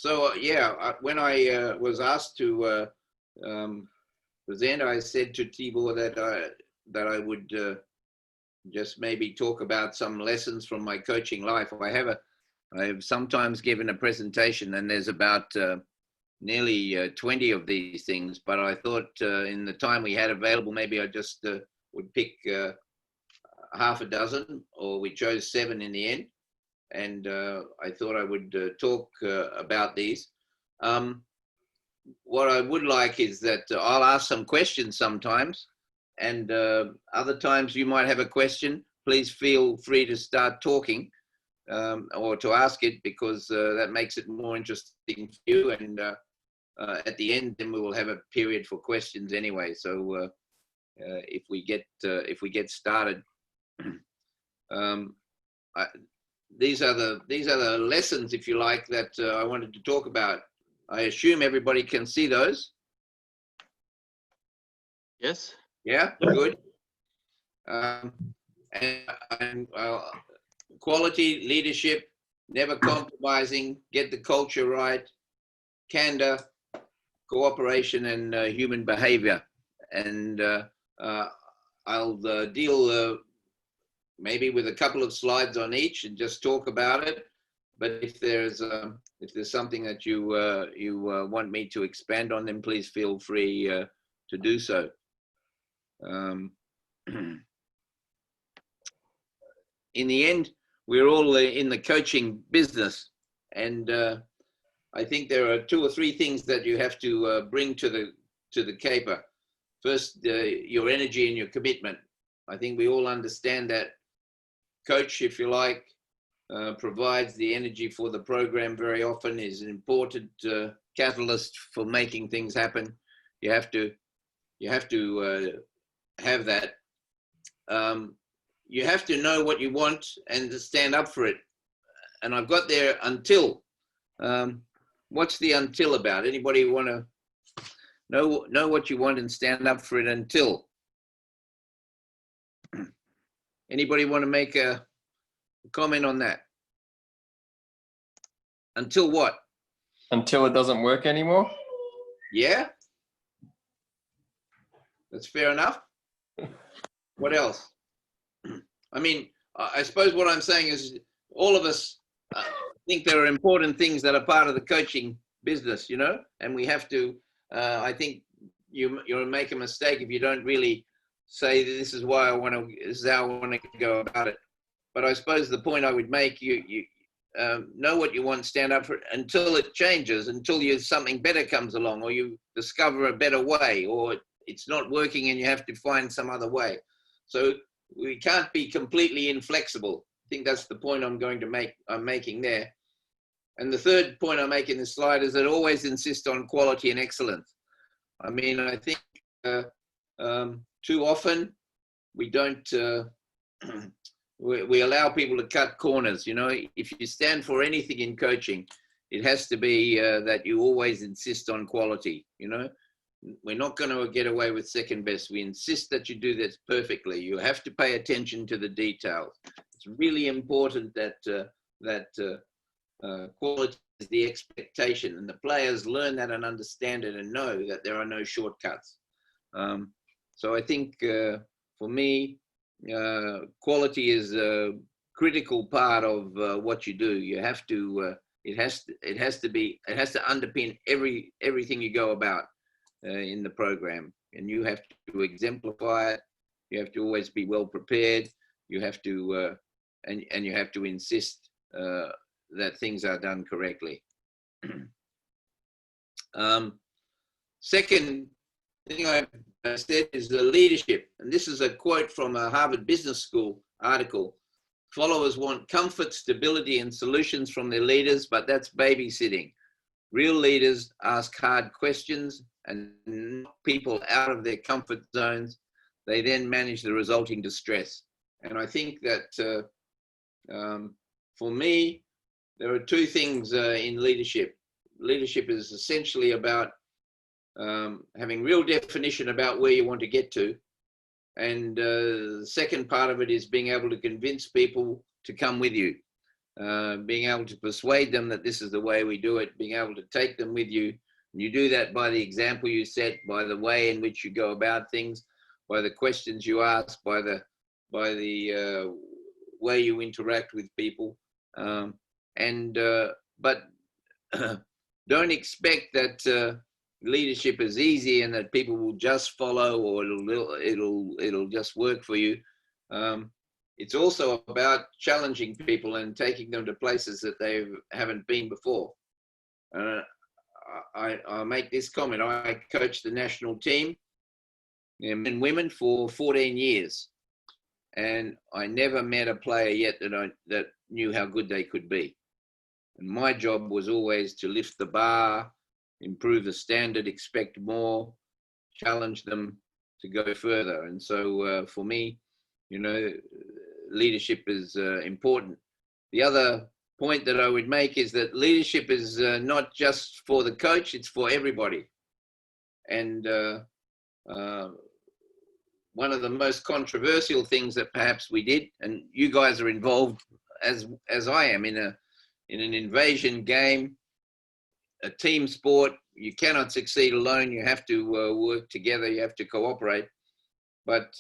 When I was asked to present, I said to Tibor that I would just maybe talk about some lessons from my coaching life. I have sometimes given a presentation, and there's about nearly 20 of these things, but I thought in the time we had available, maybe I just would pick half a dozen, or we chose 7 in the end. And I thought I would talk about these. What I would like is that I'll ask some questions sometimes, and other times you might have a question. Please feel free to start talking or to ask it, because that makes it more interesting for you. And at the end, then we will have a period for questions anyway. So if we get started, these are the lessons, if you like, that I wanted to talk about. I assume everybody can see those. Yes. Yeah, good. Quality leadership, never compromising, get the culture right, candor, cooperation, and human behavior. And I'll deal maybe with a couple of slides on each and just talk about it. But if there's something that you want me to expand on, then please feel free to do so. In the end, we're all in the coaching business, and I think there are 2 or 3 things that you have to bring to the caper. First, your energy and your commitment. I think we all understand that coach, if you like, provides the energy for the program very often, is an important catalyst for making things happen. You have to have that. You have to know what you want and to stand up for it. And I've got there until. What's the until about? Anybody want to know what you want and stand up for it until? Anybody want to make a comment on that? Until what? Until it doesn't work anymore? Yeah. That's fair enough. What else? I mean, I suppose what I'm saying is all of us think there are important things that are part of the coaching business, you know, and we have to, I think you'll make a mistake if you don't really say this is how I want to go about it. But I suppose the point I would make, you know what you want, stand up for it until it changes, until something better comes along, or you discover a better way, or it's not working and you have to find some other way. So we can't be completely inflexible. I think that's the point I'm making there. And the third point I make in this slide is that always insist on quality and excellence. I mean, I think too often we don't, we allow people to cut corners. You know, if you stand for anything in coaching, it has to be that you always insist on quality. You know, we're not going to get away with second best. We insist that you do this perfectly. You have to pay attention to the details. It's really important that quality is the expectation, and the players learn that and understand it and know that there are no shortcuts. So I think for me, quality is a critical part of what you do. You have to, it has to underpin everything you go about in the program, and you have to exemplify it. You have to always be well prepared. You have to, and you have to insist that things are done correctly. Second thing I said is the leadership, and this is a quote from a Harvard Business School article. Followers want comfort, stability, and solutions from their leaders, but that's babysitting. Real leaders ask hard questions and knock people out of their comfort zones. They then manage the resulting distress. And I think that for me, there are 2 things in leadership. Leadership is essentially about having real definition about where you want to get to. And the second part of it is being able to convince people to come with you. being able to persuade them that this is the way we do it, being able to take them with you. And you do that by the example you set, by the way in which you go about things, by the questions you ask, by the way you interact with people. But don't expect that leadership is easy and that people will just follow or it'll just work for you. It's also about challenging people and taking them to places that they haven't been before. I'll make this comment. I coached the national team, men and women, for 14 years. And I never met a player yet that knew how good they could be. And my job was always to lift the bar, improve the standard, expect more, challenge them to go further. And so for me, leadership is important. The other point that I would make is that leadership is not just for the coach, it's for everybody. And one of the most controversial things that perhaps we did, and you guys are involved as I am in an invasion game, a team sport. You cannot succeed alone. You have to work together. You have to cooperate. But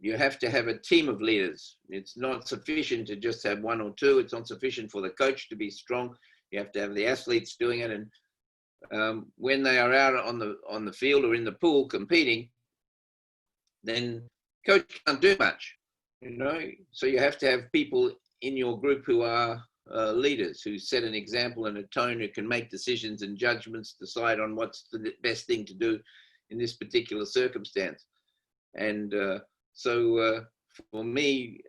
you have to have a team of leaders. It's not sufficient to just have one or two. It's not sufficient for the coach to be strong. You have to have the athletes doing it. And when they are out on the field or in the pool competing, then coach can't do much, So you have to have people in your group who are leaders, who set an example and a tone, who can make decisions and judgments, decide on what's the best thing to do in this particular circumstance. And so for me,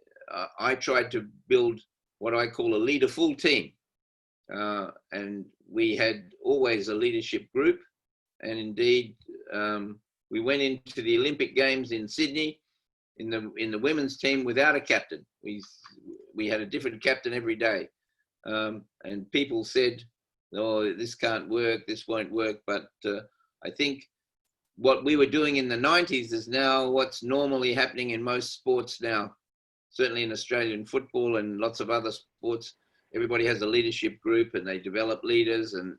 I tried to build what I call a leader full team. And we had always a leadership group. And indeed, we went into the Olympic Games in Sydney in the women's team without a captain. We had a different captain every day. And people said, oh, this can't work, this won't work. But I think what we were doing in the 90s is now what's normally happening in most sports now, certainly in Australian football and lots of other sports. Everybody has a leadership group and they develop leaders. And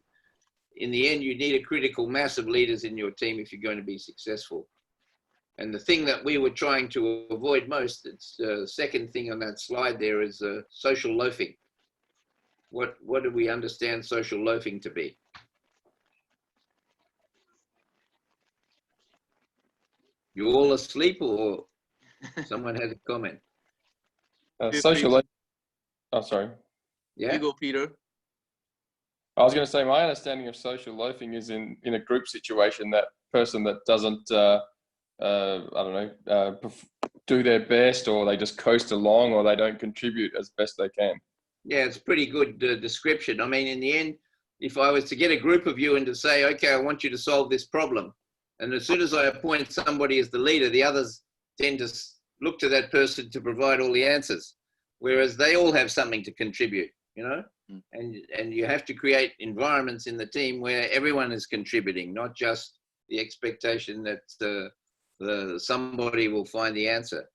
in the end, you need a critical mass of leaders in your team if you're going to be successful. And the thing that we were trying to avoid most, it's the second thing on that slide there, is social loafing. What do we understand social loafing to be? You all asleep or someone has a comment? Social loafing. Oh, sorry. Yeah. You go, Peter. I was going to say, my understanding of social loafing is in a group situation, that person that doesn't, do their best, or they just coast along, or they don't contribute as best they can. Yeah, it's a pretty good description. I mean, in the end, if I was to get a group of you and to say, okay, I want you to solve this problem, and as soon as I appoint somebody as the leader, the others tend to look to that person to provide all the answers, whereas they all have something to contribute, and you have to create environments in the team where everyone is contributing, not just the expectation that somebody will find the answer.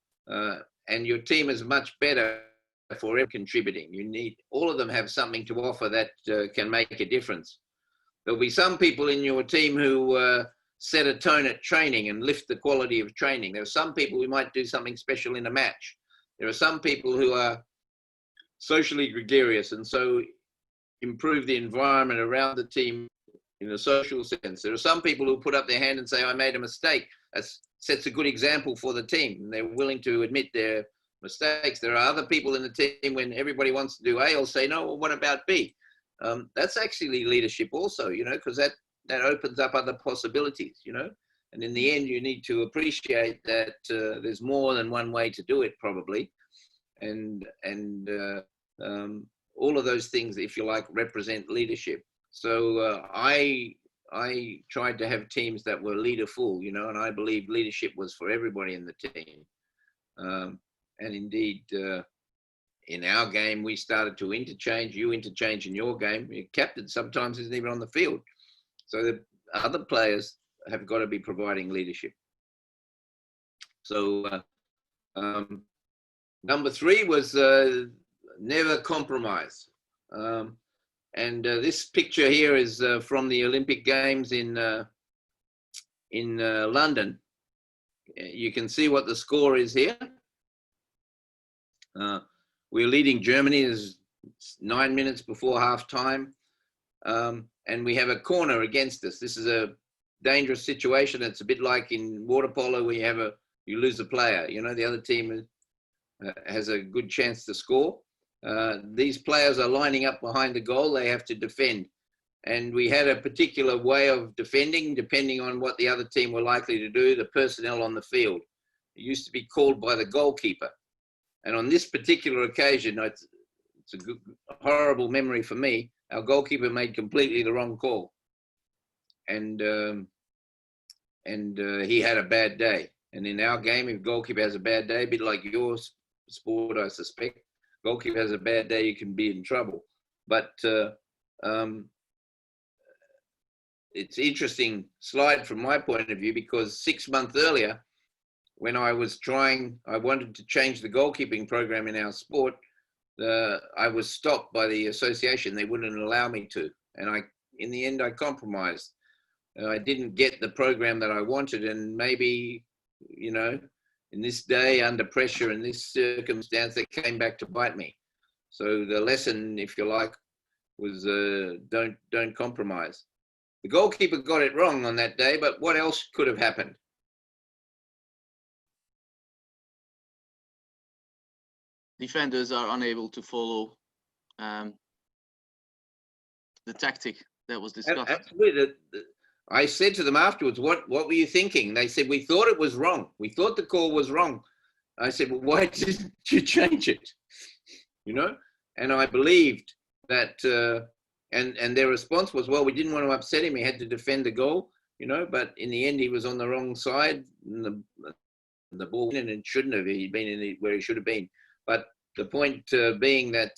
And your team is much better for contributing. You need all of them have something to offer that can make a difference. There'll be some people in your team who set a tone at training and lift the quality of training. There are some people who might do something special in a match. There are some people who are socially gregarious and so improve the environment around the team in a social sense. There are some people who put up their hand and say, I made a mistake. That sets a good example for the team. They're willing to admit their mistakes. There are other people in the team, when everybody wants to do A, will say, no, well, what about B? That's actually leadership also, because that opens up other possibilities, and in the end, you need to appreciate that there's more than one way to do it, probably. And all of those things, if you like, represent leadership. So I tried to have teams that were leaderful, and I believe leadership was for everybody in the team. And indeed, in our game, we started to interchange. You interchange in your game. Your captain sometimes isn't even on the field. So the other players have got to be providing leadership. So Number 3 was never compromise. And this picture here is from the Olympic Games in London. You can see what the score is here. We're leading Germany. Is 9 minutes before half time. And we have a corner against us. This is a dangerous situation. It's a bit like in water polo where you lose a player. You know, the other team has a good chance to score. These players are lining up behind the goal. They have to defend. And we had a particular way of defending, depending on what the other team were likely to do, the personnel on the field. It used to be called by the goalkeeper. And on this particular occasion, it's a horrible memory for me. Our goalkeeper made completely the wrong call. And he had a bad day. And in our game, if goalkeeper has a bad day, a bit like your sport, I suspect, goalkeeper has a bad day, you can be in trouble. But it's interesting slide from my point of view, because 6 months earlier, when I wanted to change the goalkeeping program in our sport, I was stopped by the association. They wouldn't allow me to. And in the end, I compromised. I didn't get the program that I wanted. And maybe, you know, in this day, under pressure, in this circumstance, it came back to bite me. So the lesson, if you like, was don't compromise. The goalkeeper got it wrong on that day, but what else could have happened? Defenders are unable to follow the tactic that was discussed. Absolutely. I said to them afterwards, what were you thinking? They said, we thought it was wrong. We thought the call was wrong. I said, well, why didn't you change it? You know? And I believed that, and their response was, well, we didn't want to upset him. He had to defend the goal, you know, but in the end, he was on the wrong side. And the ball went in and shouldn't have. He'd been where he should have been. But the point being that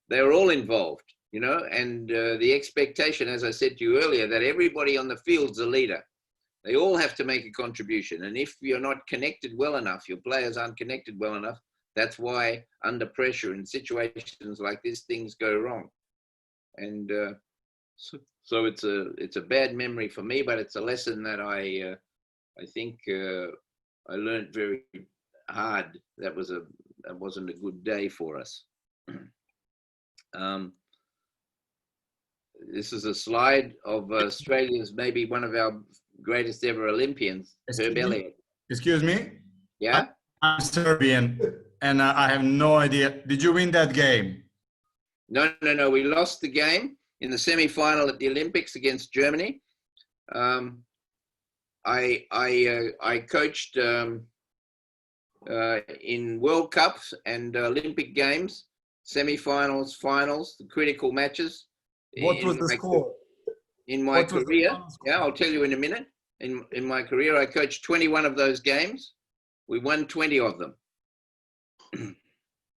they were all involved, you know, and the expectation, as I said to you earlier, that everybody on the field's a leader. They all have to make a contribution. And if you're not connected well enough, your players aren't connected well enough, that's why under pressure in situations like this, things go wrong. And so it's a bad memory for me, but it's a lesson that I think I learned very hard. That wasn't a good day for us. This is a slide of Australia's, maybe one of our greatest ever Olympians, Herb Elliott. Excuse me? Yeah? I'm Serbian, and I have no idea. Did you win that game? No. We lost the game in the semi-final at the Olympics against Germany. I coached in World Cups and Olympic Games, semi-finals, finals, the critical matches. What was the score? In my career, yeah, I'll tell you in a minute. In my career, I coached 21 of those games. We won 20 of them.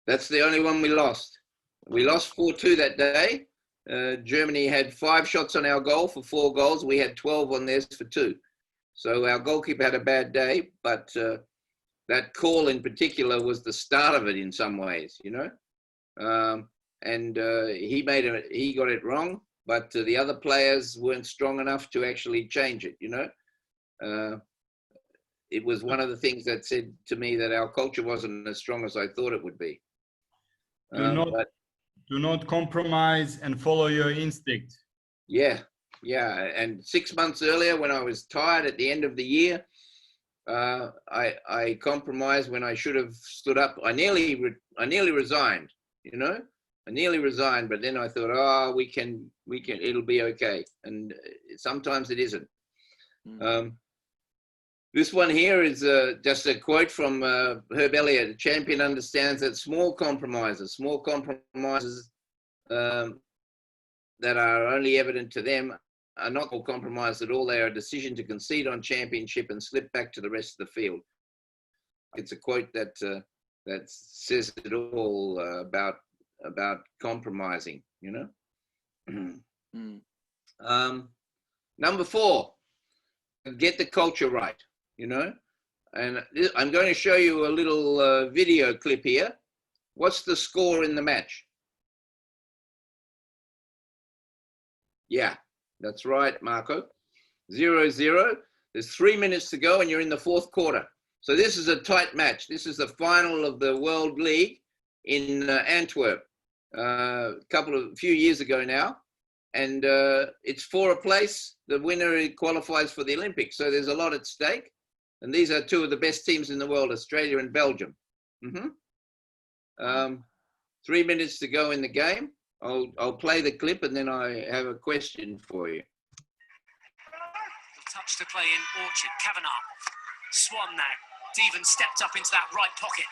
That's the only one we lost. We lost 4-2 that day. Germany had 5 shots on our goal for 4 goals. We had 12 on theirs for 2. So our goalkeeper had a bad day, but that call in particular was the start of it in some ways, you know. He got it wrong, but the other players weren't strong enough to actually change it, you know. It was one of the things that said to me that our culture wasn't as strong as I thought it would be. Do not compromise and follow your instinct. Yeah. And 6 months earlier, when I was tired at the end of the year, I compromised when I should have stood up. I nearly resigned, you know. I nearly resigned, but then I thought, oh, we can, it'll be okay. And sometimes it isn't. This one here is just a quote from Herb Elliott. A champion understands that small compromises that are only evident to them are not all compromise at all. They are a decision to concede on championship and slip back to the rest of the field. It's a quote that says it all about compromising, you know. Number 4, get the culture right, you know. And I'm going to show you a little video clip here. What's the score in the match? Yeah, that's right, Marco. 0-0. There's 3 minutes to go and you're in the fourth quarter. So this is a tight match. This is the final of the World League in Antwerp a few years ago now. And it's for a place. The winner qualifies for the Olympics. So there's a lot at stake. And these are two of the best teams in the world, Australia and Belgium. 3 minutes to go in the game. I'll play the clip and then I have a question for you. Touch to play in Orchard. Kavanagh. Swan now. Devon stepped up into that right pocket.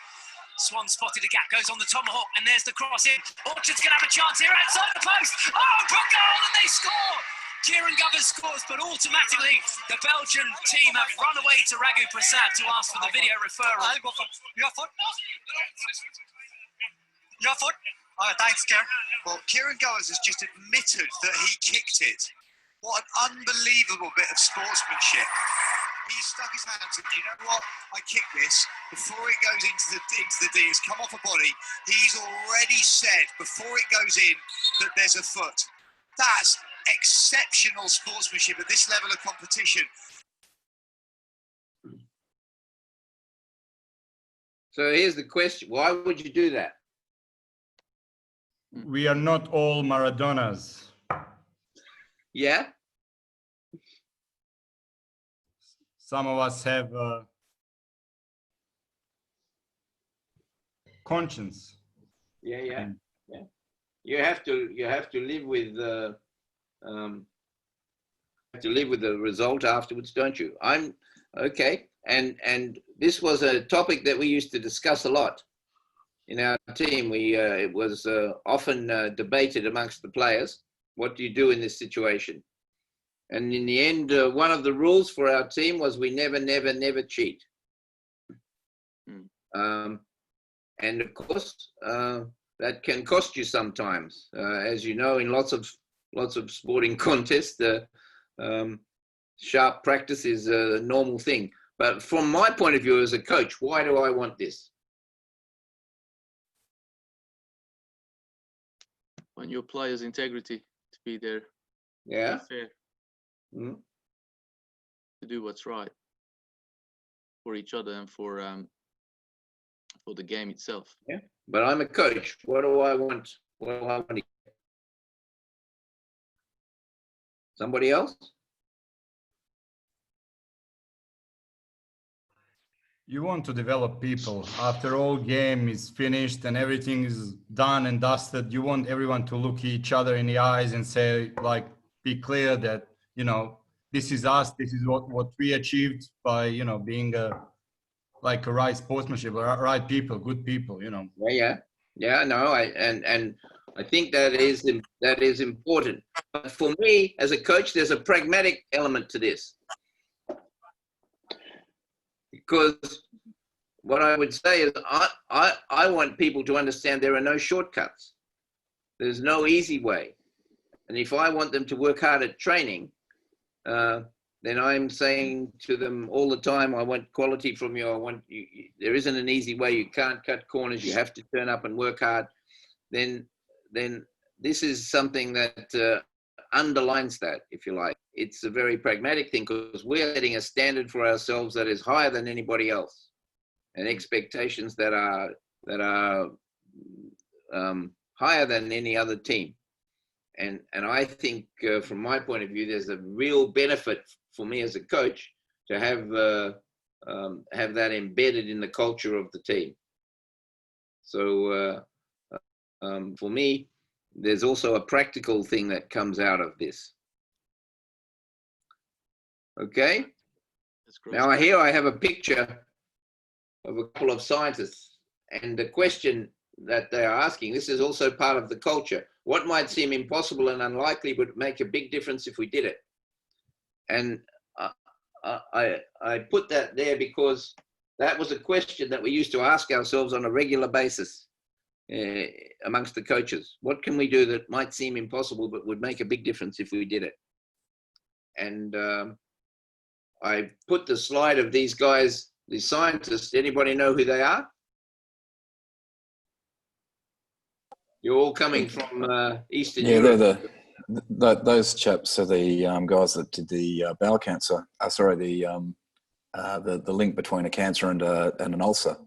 Swan spotted a gap, goes on the tomahawk, and there's the cross in. Orchard's going to have a chance here outside the post. Oh, good goal, and they score! Kieran Govers scores, but automatically the Belgian team have run away to Raghu Prasad to ask for the video referral. Your foot? Your foot? Oh, thanks, Kieran. Well, Kieran Govers has just admitted that he kicked it. What an unbelievable bit of sportsmanship. He stuck his hand and said, you know what, I kick this before it goes into the D, it's come off a body. He's already said before it goes in that there's a foot. That's exceptional sportsmanship at this level of competition. So here's the question. Why would you do that? We are not all Maradonas. Yeah? Some of us have conscience. Yeah. You have to live with the result afterwards, don't you? I'm okay. And this was a topic that we used to discuss a lot in our team. It was often debated amongst the players. What do you do in this situation? And in the end, one of the rules for our team was we never cheat. And of course, that can cost you sometimes. As you know, in lots of sporting contests, sharp practice is a normal thing. But from my point of view as a coach, why do I want this? On your players' integrity to be there. Yeah. Fair. To do what's right for each other and for the game itself. Yeah, but I'm a coach. What do I want? What do I want to get? Somebody else? You want to develop people. After all game is finished and everything is done and dusted, you want everyone to look each other in the eyes and say, like, be clear that, you know, this is us, this is what we achieved by, you know, being a right sportsmanship, right people, good people, you know. Yeah. No, I think that is important. But for me, as a coach, there's a pragmatic element to this. Because what I would say is I want people to understand there are no shortcuts. There's no easy way. And if I want them to work hard at training, then I'm saying to them all the time, I want quality from you. I want you. There isn't an easy way. You can't cut corners. You have to turn up and work hard. Then this is something that underlines that, if you like. It's a very pragmatic thing because we're setting a standard for ourselves that is higher than anybody else, and expectations that are higher than any other team. And I think from my point of view, there's a real benefit for me as a coach to have that embedded in the culture of the team. So for me, there's also a practical thing that comes out of this. Okay. Now here I have a picture of a couple of scientists, and the question that they are asking, this is also part of the culture. What might seem impossible and unlikely would make a big difference if we did it. And I put that there because that was a question that we used to ask ourselves on a regular basis amongst the coaches. What can we do that might seem impossible but would make a big difference if we did it? And I put the slide of these guys the scientists, anybody know who they are? You're all coming from Eastern Yeah, Europe. they're those chaps are the guys that did the bowel cancer. Sorry, the link between a cancer and an ulcer.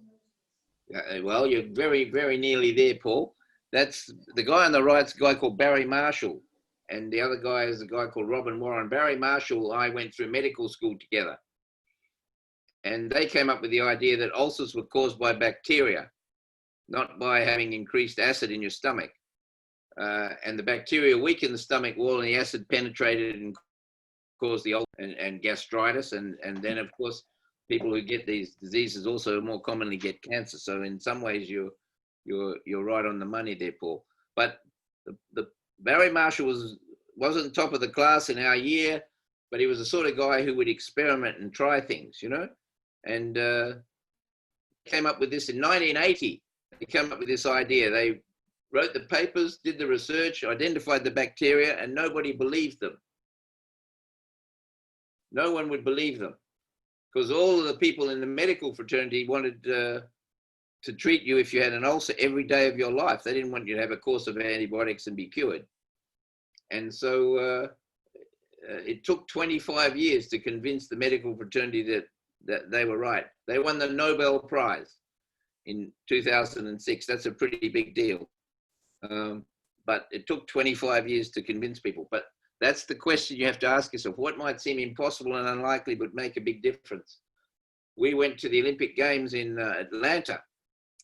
Well, you're very, very nearly there, Paul. That's the guy on the right's a guy called Barry Marshall, and the other guy is a guy called Robin Warren. Barry Marshall, I went through medical school together, and they came up with the idea that ulcers were caused by bacteria, not by having increased acid in your stomach. And the bacteria weakened the stomach wall, and the acid penetrated and caused the ulcer and gastritis, and then of course people who get these diseases also more commonly get cancer. So in some ways you're right on the money there, Paul. But the Barry Marshall wasn't top of the class in our year, but he was the sort of guy who would experiment and try things, you know, and came up with this in 1980. They came up with this idea. They wrote the papers, did the research, identified the bacteria, and nobody believed them. No one would believe them, because all of the people in the medical fraternity wanted to treat you if you had an ulcer every day of your life. They didn't want you to have a course of antibiotics and be cured. And so it took 25 years to convince the medical fraternity that they were right. They won the Nobel Prize in 2006. That's a pretty big deal. But it took 25 years to convince people. But that's the question you have to ask yourself. What might seem impossible and unlikely but make a big difference? We went to the Olympic Games in Atlanta.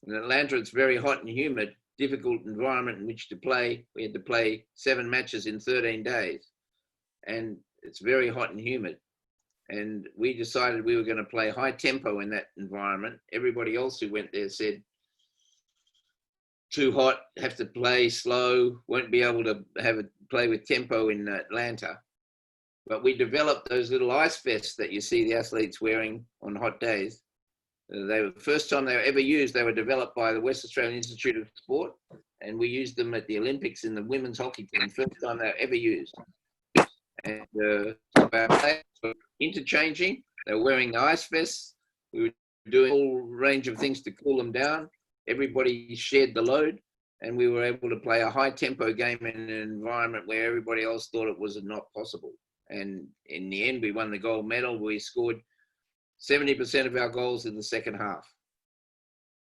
In Atlanta, it's very hot and humid, difficult environment in which to play. We had to play 7 matches in 13 days. And it's very hot and humid. And we decided we were going to play high tempo in that environment. Everybody else who went there said, too hot, have to play slow, won't be able to play with tempo in Atlanta. But we developed those little ice vests that you see the athletes wearing on hot days. They were the first time they were ever used. They were developed by the West Australian Institute of Sport, and we used them at the Olympics in the women's hockey team. First time they were ever used. And our players were interchanging. They were wearing the ice vests. We were doing a whole range of things to cool them down. Everybody shared the load, and we were able to play a high tempo game in an environment where everybody else thought it was not possible. And in the end, we won the gold medal. We scored 70% of our goals in the second half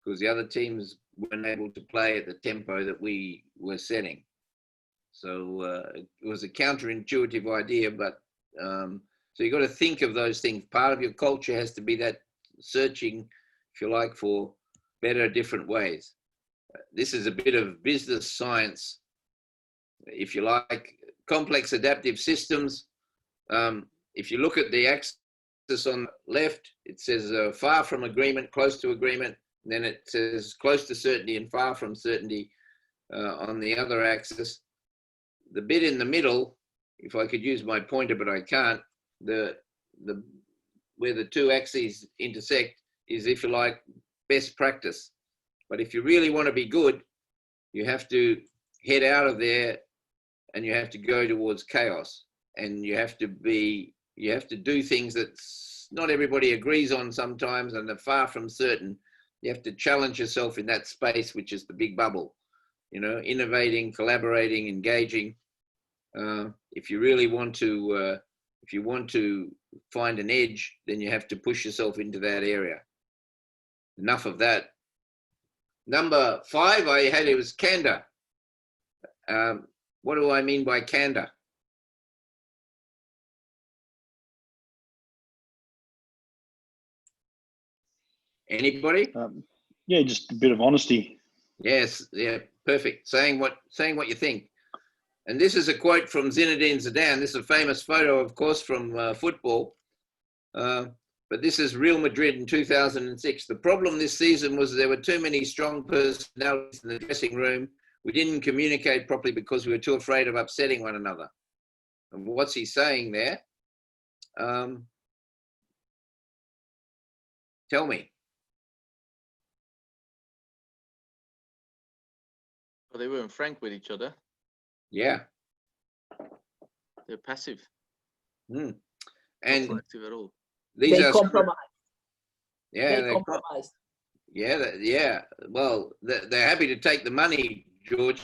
because the other teams weren't able to play at the tempo that we were setting. So it was a counterintuitive idea, but so you've got to think of those things. Part of your culture has to be that searching, if you like, for better, different ways. This is a bit of business science, if you like. Complex adaptive systems. If you look at the axis on the left, it says far from agreement, close to agreement. And then it says close to certainty and far from certainty on the other axis. The bit in the middle, if I could use my pointer, but I can't, where the two axes intersect is, if you like, best practice. But if you really want to be good, you have to head out of there and you have to go towards chaos. And you have to do things that not everybody agrees on sometimes, and they're far from certain. You have to challenge yourself in that space, which is the big bubble, you know, innovating, collaborating, engaging. If you really want to, if you want to find an edge, then you have to push yourself into that area. Enough of that. Number 5 I had, it was candor. What do I mean by candor? Anybody? Yeah, just a bit of honesty. Yes, yeah, perfect. Saying what you think. And this is a quote from Zinedine Zidane. This is a famous photo, of course, from football. But this is Real Madrid in 2006. The problem this season was there were too many strong personalities in the dressing room. We didn't communicate properly because we were too afraid of upsetting one another. And what's he saying there? Tell me. Well, they weren't frank with each other. Yeah. They're passive. And not active at all. These They are compromise. Yeah, They compromised. yeah. Well, they're happy to take the money, George,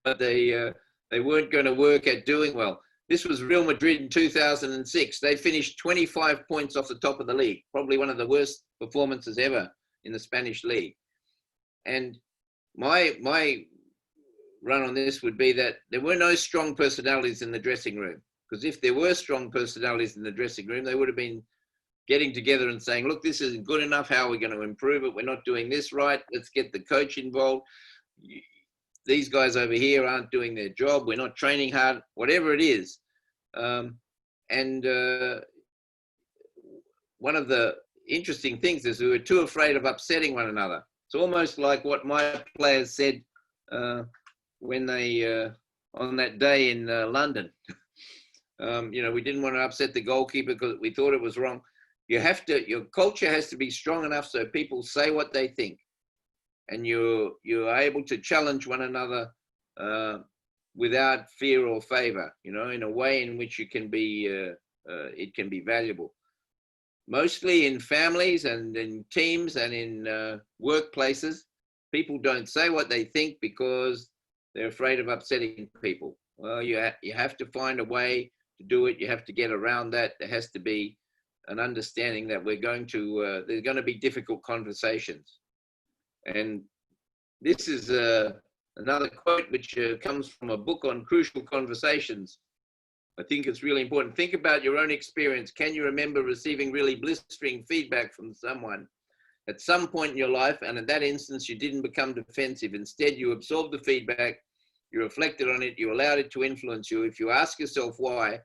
but they weren't going to work at doing well. This was Real Madrid in 2006. They finished 25 points off the top of the league, probably one of the worst performances ever in the Spanish league. And my run on this would be that there were no strong personalities in the dressing room, because if there were strong personalities in the dressing room, they would have been getting together and saying, look, this isn't good enough. How are we going to improve it? We're not doing this right. Let's get the coach involved. These guys over here aren't doing their job. We're not training hard, whatever it is. One of the interesting things is we were too afraid of upsetting one another. It's almost like what my players said when they, on that day in London, we didn't want to upset the goalkeeper because we thought it was wrong. Your culture has to be strong enough so people say what they think, and you're able to challenge one another without fear or favor, in a way in which it can be valuable. Mostly in families and in teams and in workplaces, people don't say what they think because they're afraid of upsetting people. Well, you have to find a way to do it. You have to get around that. There has to be an understanding that there's going to be difficult conversations. And this is another quote which comes from a book on crucial conversations. I think it's really important. Think about your own experience. Can you remember receiving really blistering feedback from someone at some point in your life, and at that instance, you didn't become defensive? Instead, you absorbed the feedback, you reflected on it, you allowed it to influence you. If you ask yourself why,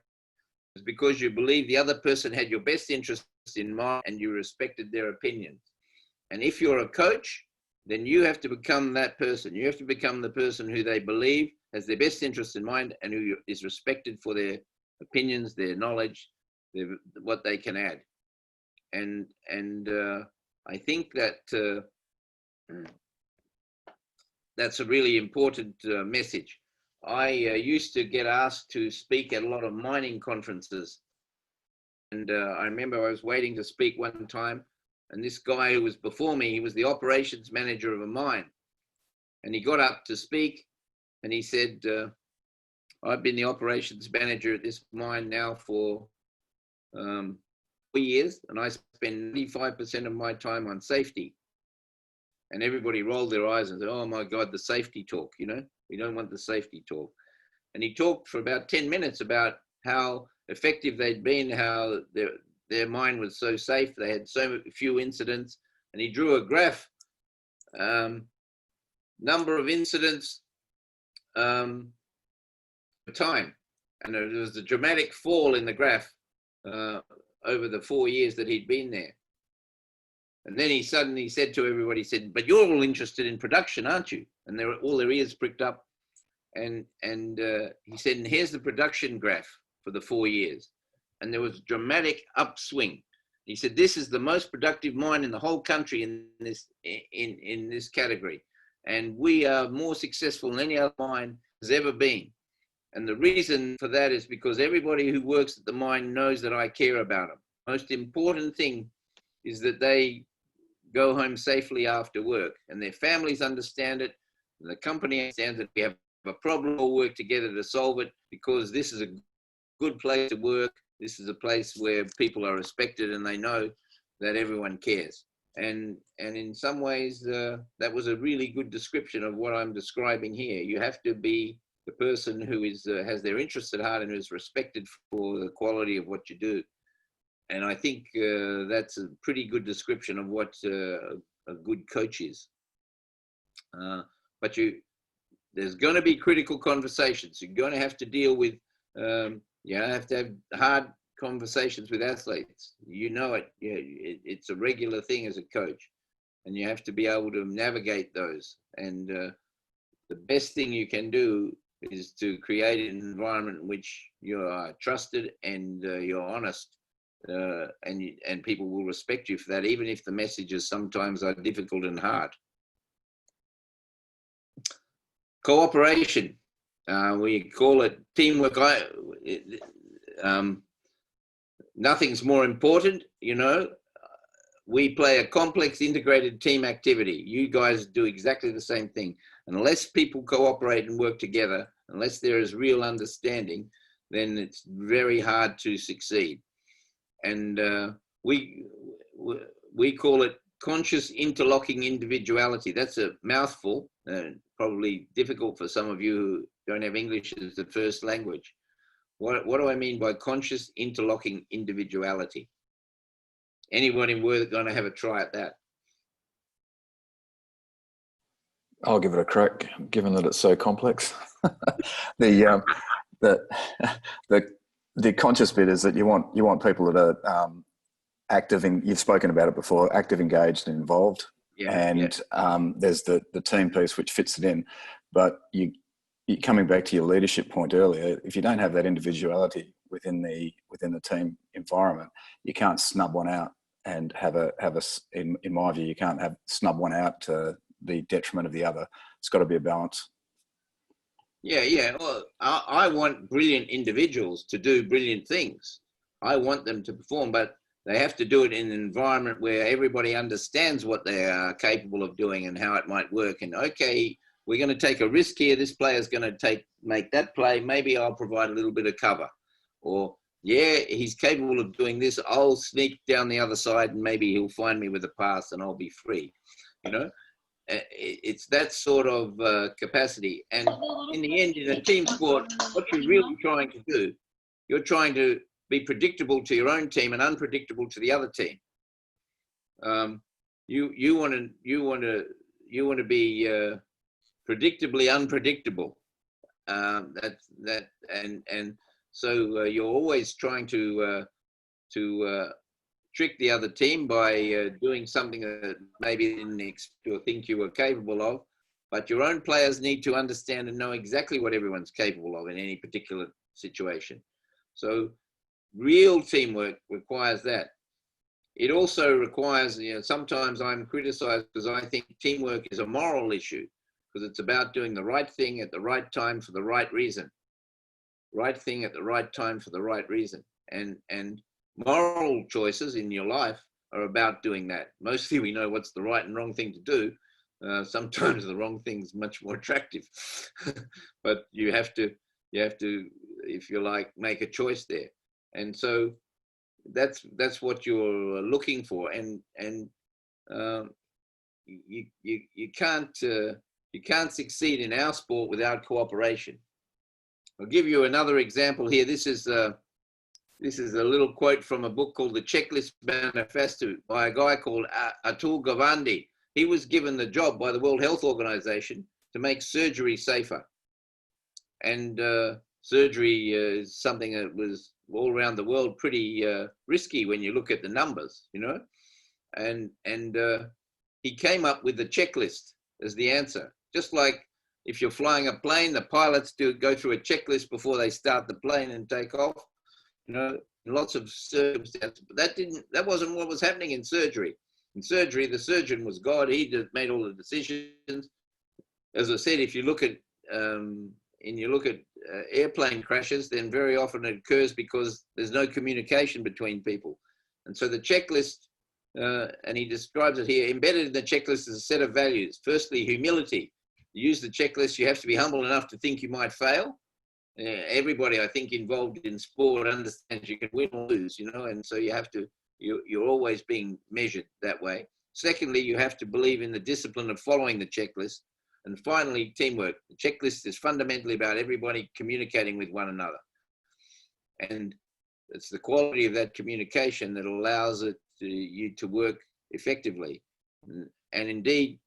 it's because you believe the other person had your best interests in mind and you respected their opinion. And if you're a coach, then you have to become that person. You have to become the person who they believe has their best interests in mind and who is respected for their opinions, their knowledge, what they can add. And I think that that's a really important message. I used to get asked to speak at a lot of mining conferences. And I remember I was waiting to speak one time, and this guy who was before me, he was the operations manager of a mine. And he got up to speak and he said, I've been the operations manager at this mine now for 4 years, and I spend 95% of my time on safety. And everybody rolled their eyes and said, oh my God, the safety talk, we don't want the safety talk. And he talked for about 10 minutes about how effective they'd been, how their mine was so safe, they had so few incidents. And he drew a graph, number of incidents per time. And there was a dramatic fall in the graph over the 4 years that he'd been there. And then he suddenly said to everybody, he said, but you're all interested in production, aren't you? And all their ears pricked up. And he said, and here's the production graph for the 4 years. And there was a dramatic upswing. He said, this is the most productive mine in the whole country in this category. And we are more successful than any other mine has ever been. And the reason for that is because everybody who works at the mine knows that I care about them. Most important thing is that they go home safely after work, and their families understand it, and the company understands that we have a problem, we'll work together to solve it, because this is a good place to work. This is a place where people are respected and they know that everyone cares. And in some ways, that was a really good description of what I'm describing here. You have to be the person who has their interests at heart and who is respected for the quality of what you do. And I think that's a pretty good description of what a good coach is. But there's going to be critical conversations. You're going to have to deal with, you have to have hard conversations with athletes. You know it. Yeah, it's a regular thing as a coach, and you have to be able to navigate those. And the best thing you can do is to create an environment in which you are trusted and you're honest. And people will respect you for that, even if the messages sometimes are difficult and hard. Cooperation, we call it teamwork. Nothing's more important, we play a complex integrated team activity. You guys do exactly the same thing. Unless people cooperate and work together, unless there is real understanding, then it's very hard to succeed. And we call it conscious interlocking individuality. That's a mouthful, probably difficult for some of you who don't have English as the first language. What do I mean by conscious interlocking individuality? Anybody worth going to have a try at that? I'll give it a crack, given that it's so complex. The conscious bit is that you want people that are active in. You've spoken about it before. Active, engaged, and involved. Yeah, and yeah. There's the team piece which fits it in, but you coming back to your leadership point earlier. If you don't have that individuality within the team environment, you can't snub one out and have a. In my view, you can't snub one out to the detriment of the other. It's got to be a balance. Yeah. Well, I want brilliant individuals to do brilliant things. I want them to perform, but they have to do it in an environment where everybody understands what they are capable of doing and how it might work. And okay, we're going to take a risk here. This player's going to make that play. Maybe I'll provide a little bit of cover. Or, yeah, he's capable of doing this. I'll sneak down the other side and maybe he'll find me with a pass and I'll be free. You know? It's that sort of capacity. And in the end, in a team sport, what you're really trying to do, you're trying to be predictable to your own team and unpredictable to the other team. You want to be predictably unpredictable. So you're always trying to trick the other team by doing something that maybe they didn't expect or think you were capable of. But your own players need to understand and know exactly what everyone's capable of in any particular situation. So real teamwork requires that. It also requires, sometimes I'm criticized because I think teamwork is a moral issue, because it's about doing the right thing at the right time for the right reason. Right thing at the right time for the right reason. And moral choices in your life are about doing that. Mostly we know what's the right and wrong thing to do. Sometimes the wrong thing is much more attractive, but you have to, if you like, make a choice there. And so that's what you're looking for. And you can't succeed in our sport without cooperation. I'll give you another example here. This is a little quote from a book called The Checklist Manifesto by a guy called Atul Gawande. He was given the job by the World Health Organization to make surgery safer. And surgery is something that was all around the world pretty risky when you look at the numbers, And he came up with the checklist as the answer. Just like if you're flying a plane, the pilots go through a checklist before they start the plane and take off. Lots of circumstances, but that wasn't what was happening in surgery. In surgery, the surgeon was God. He made all the decisions. As I said, if you look at airplane crashes, then very often it occurs because there's no communication between people. And so the checklist, and he describes it here, embedded in the checklist is a set of values. Firstly, humility. You use the checklist, you have to be humble enough to think you might fail. Everybody, I think, involved in sport understands you can win or lose, and so you're always being measured that way. Secondly, you have to believe in the discipline of following the checklist. And finally, teamwork. The checklist is fundamentally about everybody communicating with one another. And it's the quality of that communication that allows you to work effectively. And indeed,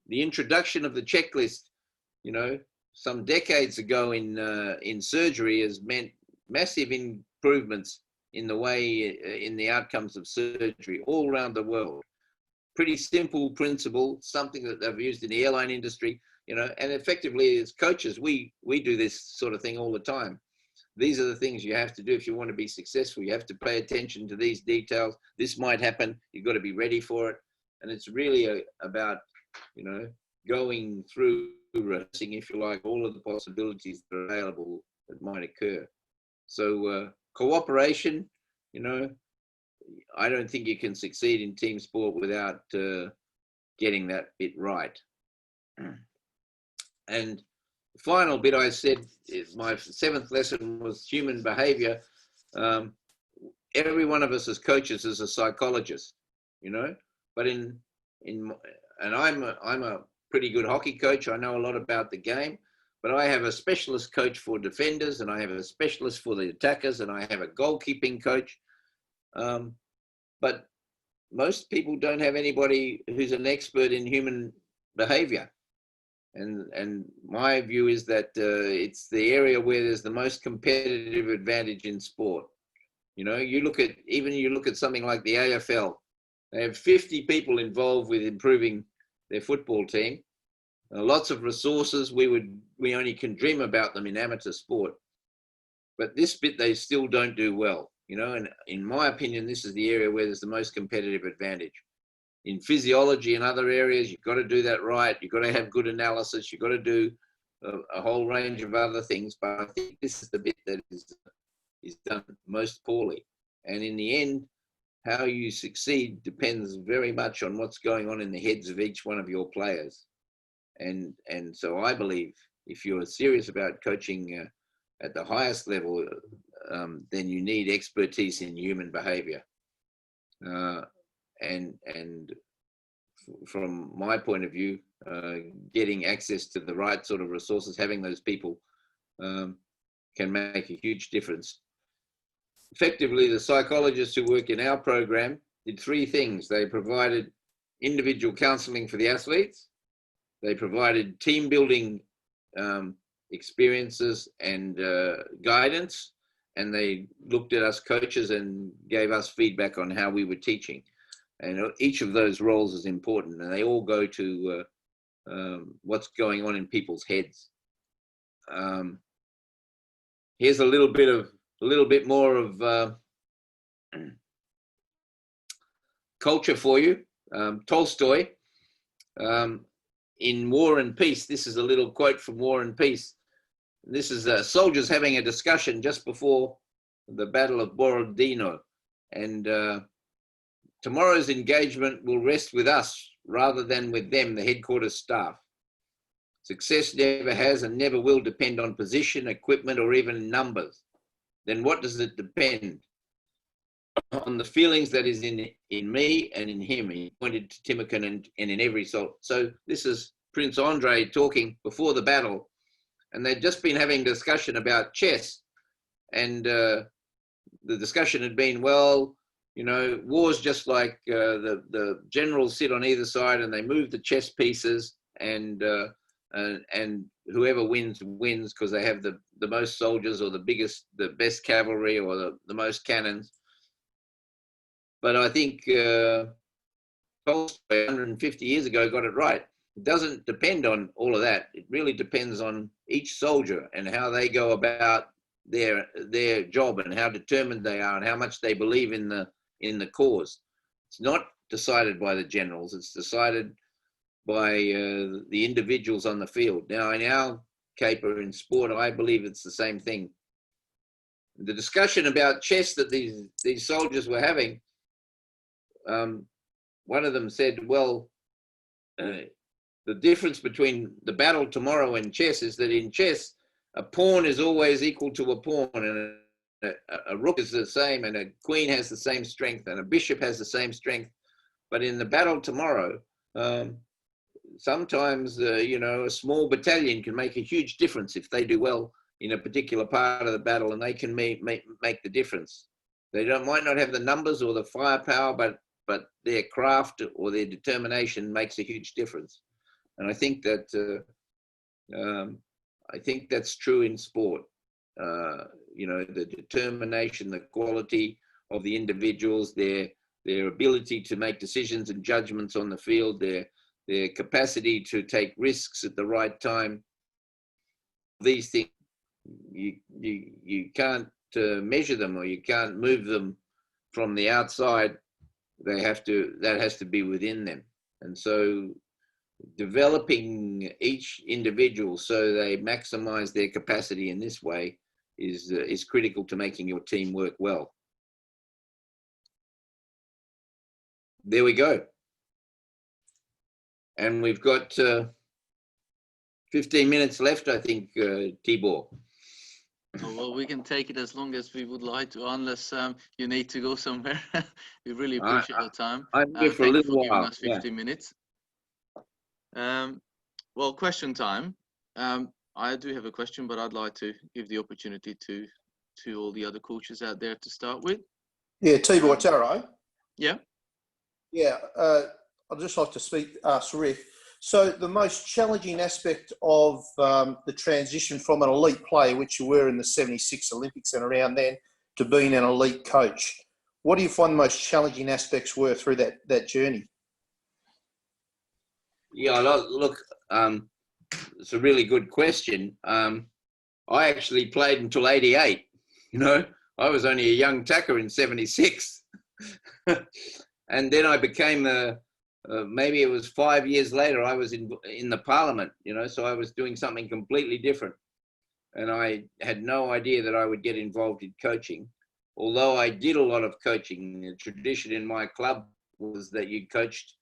the introduction of the checklist, some decades ago in surgery has meant massive improvements in the way, in the outcomes of surgery all around the world. Pretty simple principle, something that they've used in the airline industry, and effectively as coaches, we do this sort of thing all the time. These are the things you have to do if you want to be successful. You have to pay attention to these details. This might happen. You've got to be ready for it. And it's really about, going through, rehearsing, if you like, all of the possibilities that are available that might occur. So cooperation, I don't think you can succeed in team sport without getting that bit right. And the final bit I said, my 7th lesson was human behavior. Every one of us as coaches is a psychologist, you know, but and I'm a pretty good hockey coach. I know a lot about the game, but I have a specialist coach for defenders, and I have a specialist for the attackers, and I have a goalkeeping coach. But most people don't have anybody who's an expert in human behavior. And my view is that it's the area where there's the most competitive advantage in sport. You know, you look at something like the AFL. They have 50 people involved with improving their football team. Lots of resources. We only can dream about them in amateur sport. But this bit they still don't do well. You know, and in my opinion, this is the area where there's the most competitive advantage. In physiology and other areas, you've got to do that right. You've got to have good analysis. You've got to do a whole range of other things. But I think this is the bit that is done most poorly. And in the end, how you succeed depends very much on what's going on in the heads of each one of your players. And so I believe if you're serious about coaching at the highest level, then you need expertise in human behavior. And from my point of view, getting access to the right sort of resources, having those people can make a huge difference. Effectively, the psychologists who work in our program did 3 things. They provided individual counseling for the athletes. They provided team building experiences and guidance. And they looked at us coaches and gave us feedback on how we were teaching. And each of those roles is important, and they all go to what's going on in people's heads. Here's a little bit more of culture for you. Tolstoy, in War and Peace, this is a little quote from War and Peace. This is soldiers having a discussion just before the Battle of Borodino, and tomorrow's engagement will rest with us rather than with them, the headquarters staff. Success never has and never will depend on position, equipment, or even numbers. Then what does it depend? On the feelings that is in me and in him. He pointed to Timokhin and in every soul. So this is Prince Andrei talking before the battle, and they'd just been having a discussion about chess. And the discussion had been, well, you know, war's just like the generals sit on either side and they move the chess pieces, and whoever wins because they have the most soldiers or the best cavalry or the most cannons. But I think Tolstoy 150 years ago got it right. It doesn't depend on all of that. It really depends on each soldier and how they go about their job and how determined they are and how much they believe in the cause. It's not decided by the generals. It's decided by the individuals on the field. Now, in our caper in sport, I believe it's the same thing. The discussion about chess that these soldiers were having, one of them said, well, the difference between the battle tomorrow and chess is that in chess, a pawn is always equal to a pawn, and a rook is the same, and a queen has the same strength, and a bishop has the same strength. But in the battle tomorrow, sometimes, you know, a small battalion can make a huge difference if they do well in a particular part of the battle, and they can make the difference. They might not have the numbers or the firepower, but their craft or their determination makes a huge difference. And I think that that's true in sport. You know, the determination, the quality of the individuals, their ability to make decisions and judgments on the field, their capacity to take risks at the right time. These things, you can't measure them, or you can't move them from the outside. That has to be within them. And so developing each individual so they maximize their capacity in this way is critical to making your team work well. there we go. And we've got 15 minutes left, I think, Tibor. Oh, well, we can take it as long as we would like to, unless you need to go somewhere. We really appreciate your time. I'm here for a thank you little for giving while. us 15 minutes. Well, question time. I do have a question, but I'd like to give the opportunity to all the other coaches out there to start with. Yeah, Tibor, it's Arrow. Yeah. Yeah, I'd just like to ask Rick. So the most challenging aspect of the transition from an elite player, which you were in the 76 Olympics and around then, to being an elite coach, what do you find the most challenging aspects were through that journey? Yeah, look, it's a really good question. I actually played until 88. You know, I was only a young tacker in 76. And then I became maybe it was 5 years later, I was in the parliament, you know, so I was doing something completely different. And I had no idea that I would get involved in coaching. Although I did a lot of coaching, the tradition in my club was that you coached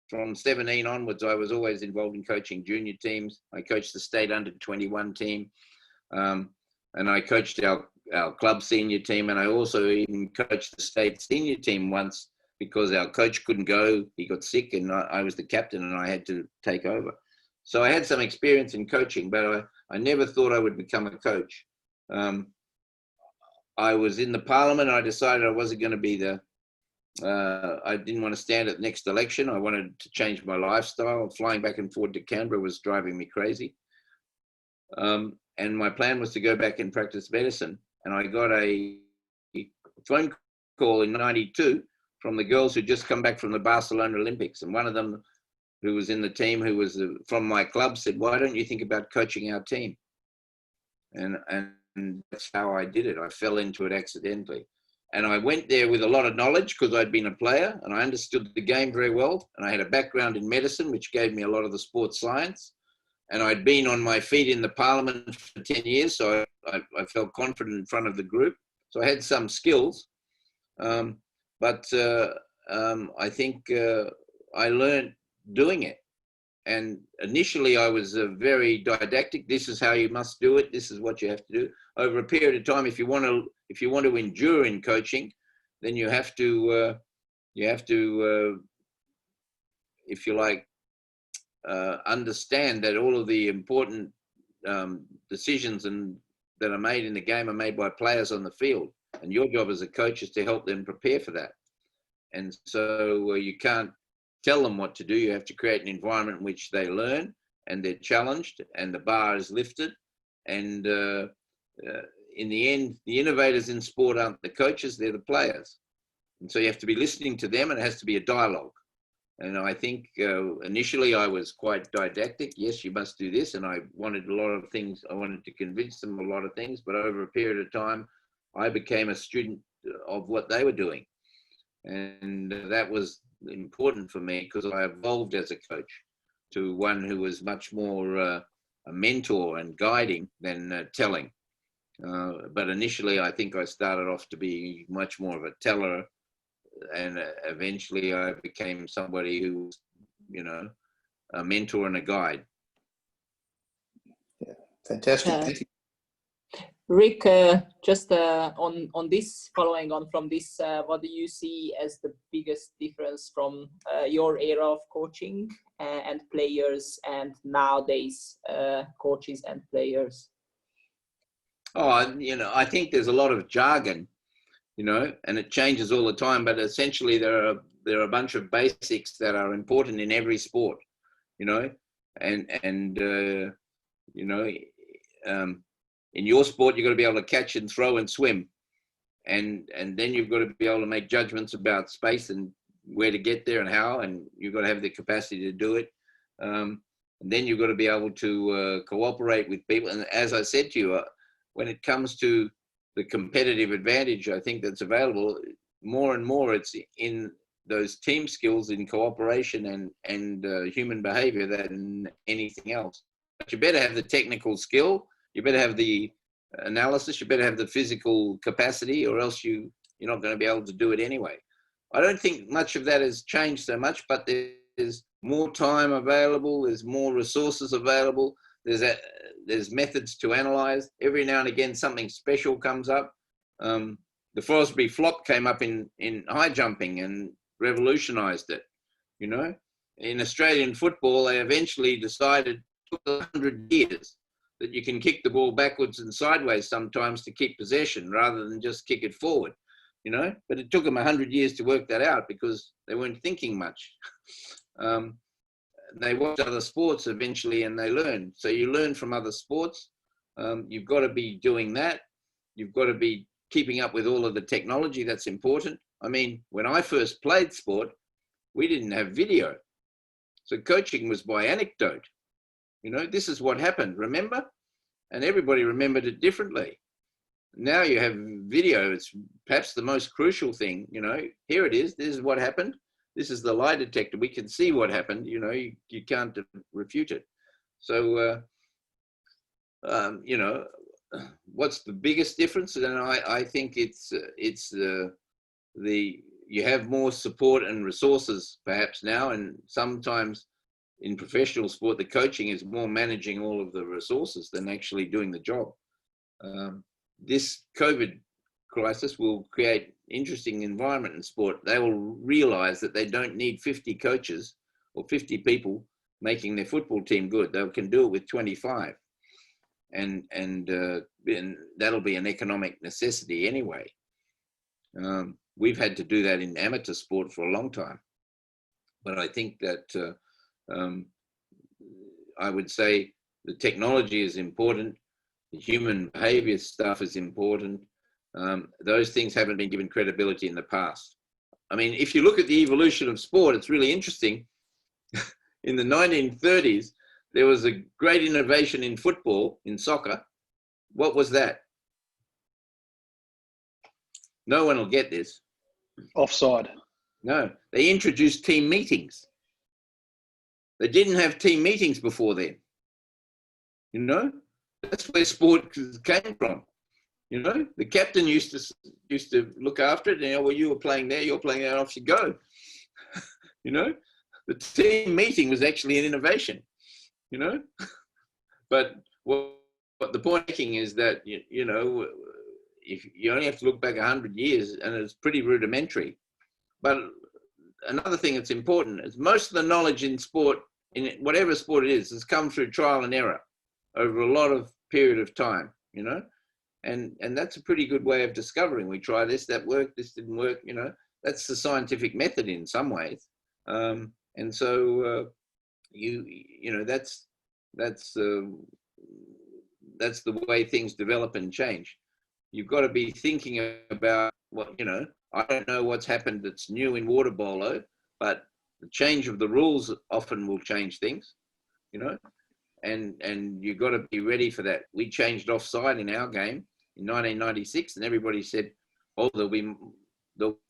from 17 onwards. I was always involved in coaching junior teams. I coached the state under 21 team. And I coached our club senior team. And I also even coached the state senior team once, because our coach couldn't go, he got sick, and I was the captain and I had to take over. So I had some experience in coaching, but I never thought I would become a coach. I was in the parliament and I decided I wasn't going to be I didn't want to stand at the next election. I wanted to change my lifestyle. Flying back and forth to Canberra was driving me crazy. And my plan was to go back and practice medicine. And I got a phone call in '92 from the girls who just come back from the Barcelona Olympics. And one of them, who was in the team, who was from my club, said, "Why don't you think about coaching our team?" And that's how I did it. I fell into it accidentally. And I went there with a lot of knowledge because I'd been a player and I understood the game very well. And I had a background in medicine, which gave me a lot of the sports science. And I'd been on my feet in the parliament for 10 years, so I felt confident in front of the group. So I had some skills. But I think I learned doing it. And initially I was very didactic. This is how you must do it. This is what you have to do. Over a period of time, if you want to endure in coaching, then you have to, if you like, understand that all of the important decisions that are made in the game are made by players on the field. And your job as a coach is to help them prepare for that. And so you can't tell them what to do. You have to create an environment in which they learn and they're challenged and the bar is lifted. And in the end, the innovators in sport aren't the coaches, they're the players. And so you have to be listening to them, and it has to be a dialogue. And I think initially I was quite didactic. Yes, you must do this. And I wanted a lot of things. I wanted to convince them a lot of things. But over a period of time, I became a student of what they were doing. And that was important for me because I evolved as a coach to one who was much more a mentor and guiding than telling. But initially, I think I started off to be much more of a teller. And eventually I became somebody who was, you know, a mentor and a guide. Yeah, fantastic. Thank you. Rick, just on this, following on from this, what do you see as the biggest difference from your era of coaching and players and nowadays coaches and players? Oh, you know, I think there's a lot of jargon, you know, and it changes all the time. But essentially, there are a bunch of basics that are important in every sport, you know, and you know, in your sport, you've got to be able to catch and throw and swim, and then you've got to be able to make judgments about space and where to get there and how, and you've got to have the capacity to do it. And then you've got to be able to cooperate with people. And as I said to you, when it comes to the competitive advantage, I think that's available more and more. It's in those team skills, in cooperation and human behavior than anything else. But you better have the technical skill. You better have the analysis. You better have the physical capacity, or else you're not going to be able to do it anyway. I don't think much of that has changed so much, but there's more time available. There's more resources available. There's methods to analyze. Every now and again, something special comes up. The Forsby flop came up in high jumping and revolutionized it. You know, in Australian football, they eventually decided, it took 100 years, that you can kick the ball backwards and sideways sometimes to keep possession rather than just kick it forward, you know, but it took them 100 years to work that out because they weren't thinking much. They watched other sports eventually and they learned. So you learn from other sports. You've got to be doing that. You've got to be keeping up with all of the technology. That's important. I mean, when I first played sport, we didn't have video. So coaching was by anecdote. You know, this is what happened, remember? And everybody remembered it differently. Now you have video. It's perhaps the most crucial thing, you know. Here it is. This is what happened. This is the lie detector. We can see what happened. You know, you can't refute it. So, you know, what's the biggest difference? And I think it's you have more support and resources perhaps now, and sometimes in professional sport, the coaching is more managing all of the resources than actually doing the job. This COVID crisis will create interesting environment in sport. They will realize that they don't need 50 coaches or 50 people making their football team good. They can do it with 25. And that'll be an economic necessity anyway. We've had to do that in amateur sport for a long time. But I think that I would say the technology is important. The human behavior stuff is important. Those things haven't been given credibility in the past. I mean, if you look at the evolution of sport, it's really interesting. In the 1930s, there was a great innovation in football, in soccer. What was that? No one will get this. Offside. No, they introduced team meetings. They didn't have team meetings before then. You know, that's where sport came from. You know, the captain used to look after it. And, you know, well, you were playing there, you're playing there, off you go. You know, the team meeting was actually an innovation. You know, but what the point making is that you know, if you only have to look back 100 years, and it's pretty rudimentary. But another thing that's important is most of the knowledge in sport, in whatever sport it is, has come through trial and error over a lot of period of time. You know, and that's a pretty good way of discovering. We try this, that worked, this didn't work. You know, that's the scientific method in some ways, and so. You know, that's the way things develop and change. You've got to be thinking about what, you know, I don't know what's happened that's new in water polo, but the change of the rules often will change things, you know, and you've got to be ready for that. We changed offside in our game in 1996, and everybody said, oh, there'll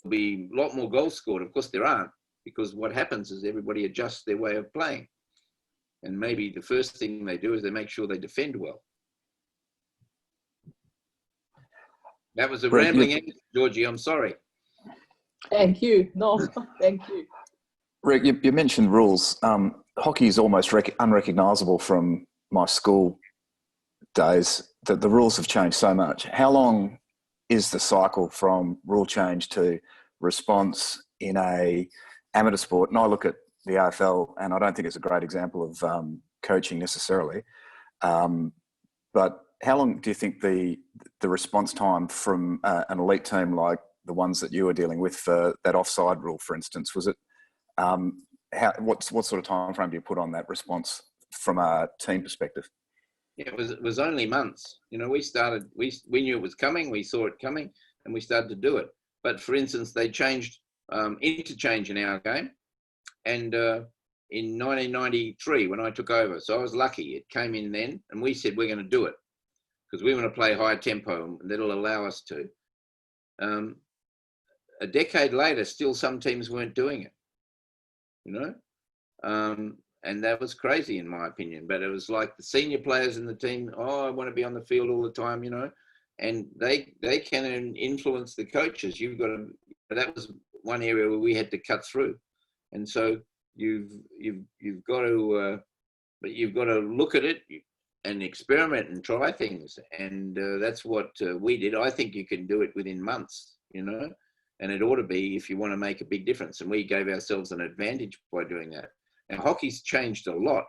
be a lot more goals scored. Of course there aren't, because what happens is everybody adjusts their way of playing. And maybe the first thing they do is they make sure they defend well. That was a rambling answer, Georgie. I'm sorry. Thank you. No, thank you. Rick, you mentioned rules. Hockey is almost unrecognisable from my school days. That the rules have changed so much. How long is the cycle from rule change to response in a amateur sport? And I look at the AFL, and I don't think it's a great example of coaching necessarily. But how long do you think the response time from an elite team like the ones that you were dealing with for that offside rule, for instance, was it? What sort of time frame do you put on that response from a team perspective? Yeah, it was only months. You know, we knew it was coming, we saw it coming, and we started to do it. But for instance, they changed interchange in our game. And in 1993, when I took over, so I was lucky, it came in then, and we said, we're going to do it because we want to play high tempo, and that'll allow us to. A decade later, still some teams weren't doing it, you know, and that was crazy in my opinion. But it was like the senior players in the team, oh, I want to be on the field all the time, you know, and they can influence the coaches. You've got to, that was one area where we had to cut through. And so you've got to, but you've got to look at it and experiment and try things. And that's what we did. I think you can do it within months, you know, and it ought to be if you want to make a big difference. And we gave ourselves an advantage by doing that. And hockey's changed a lot.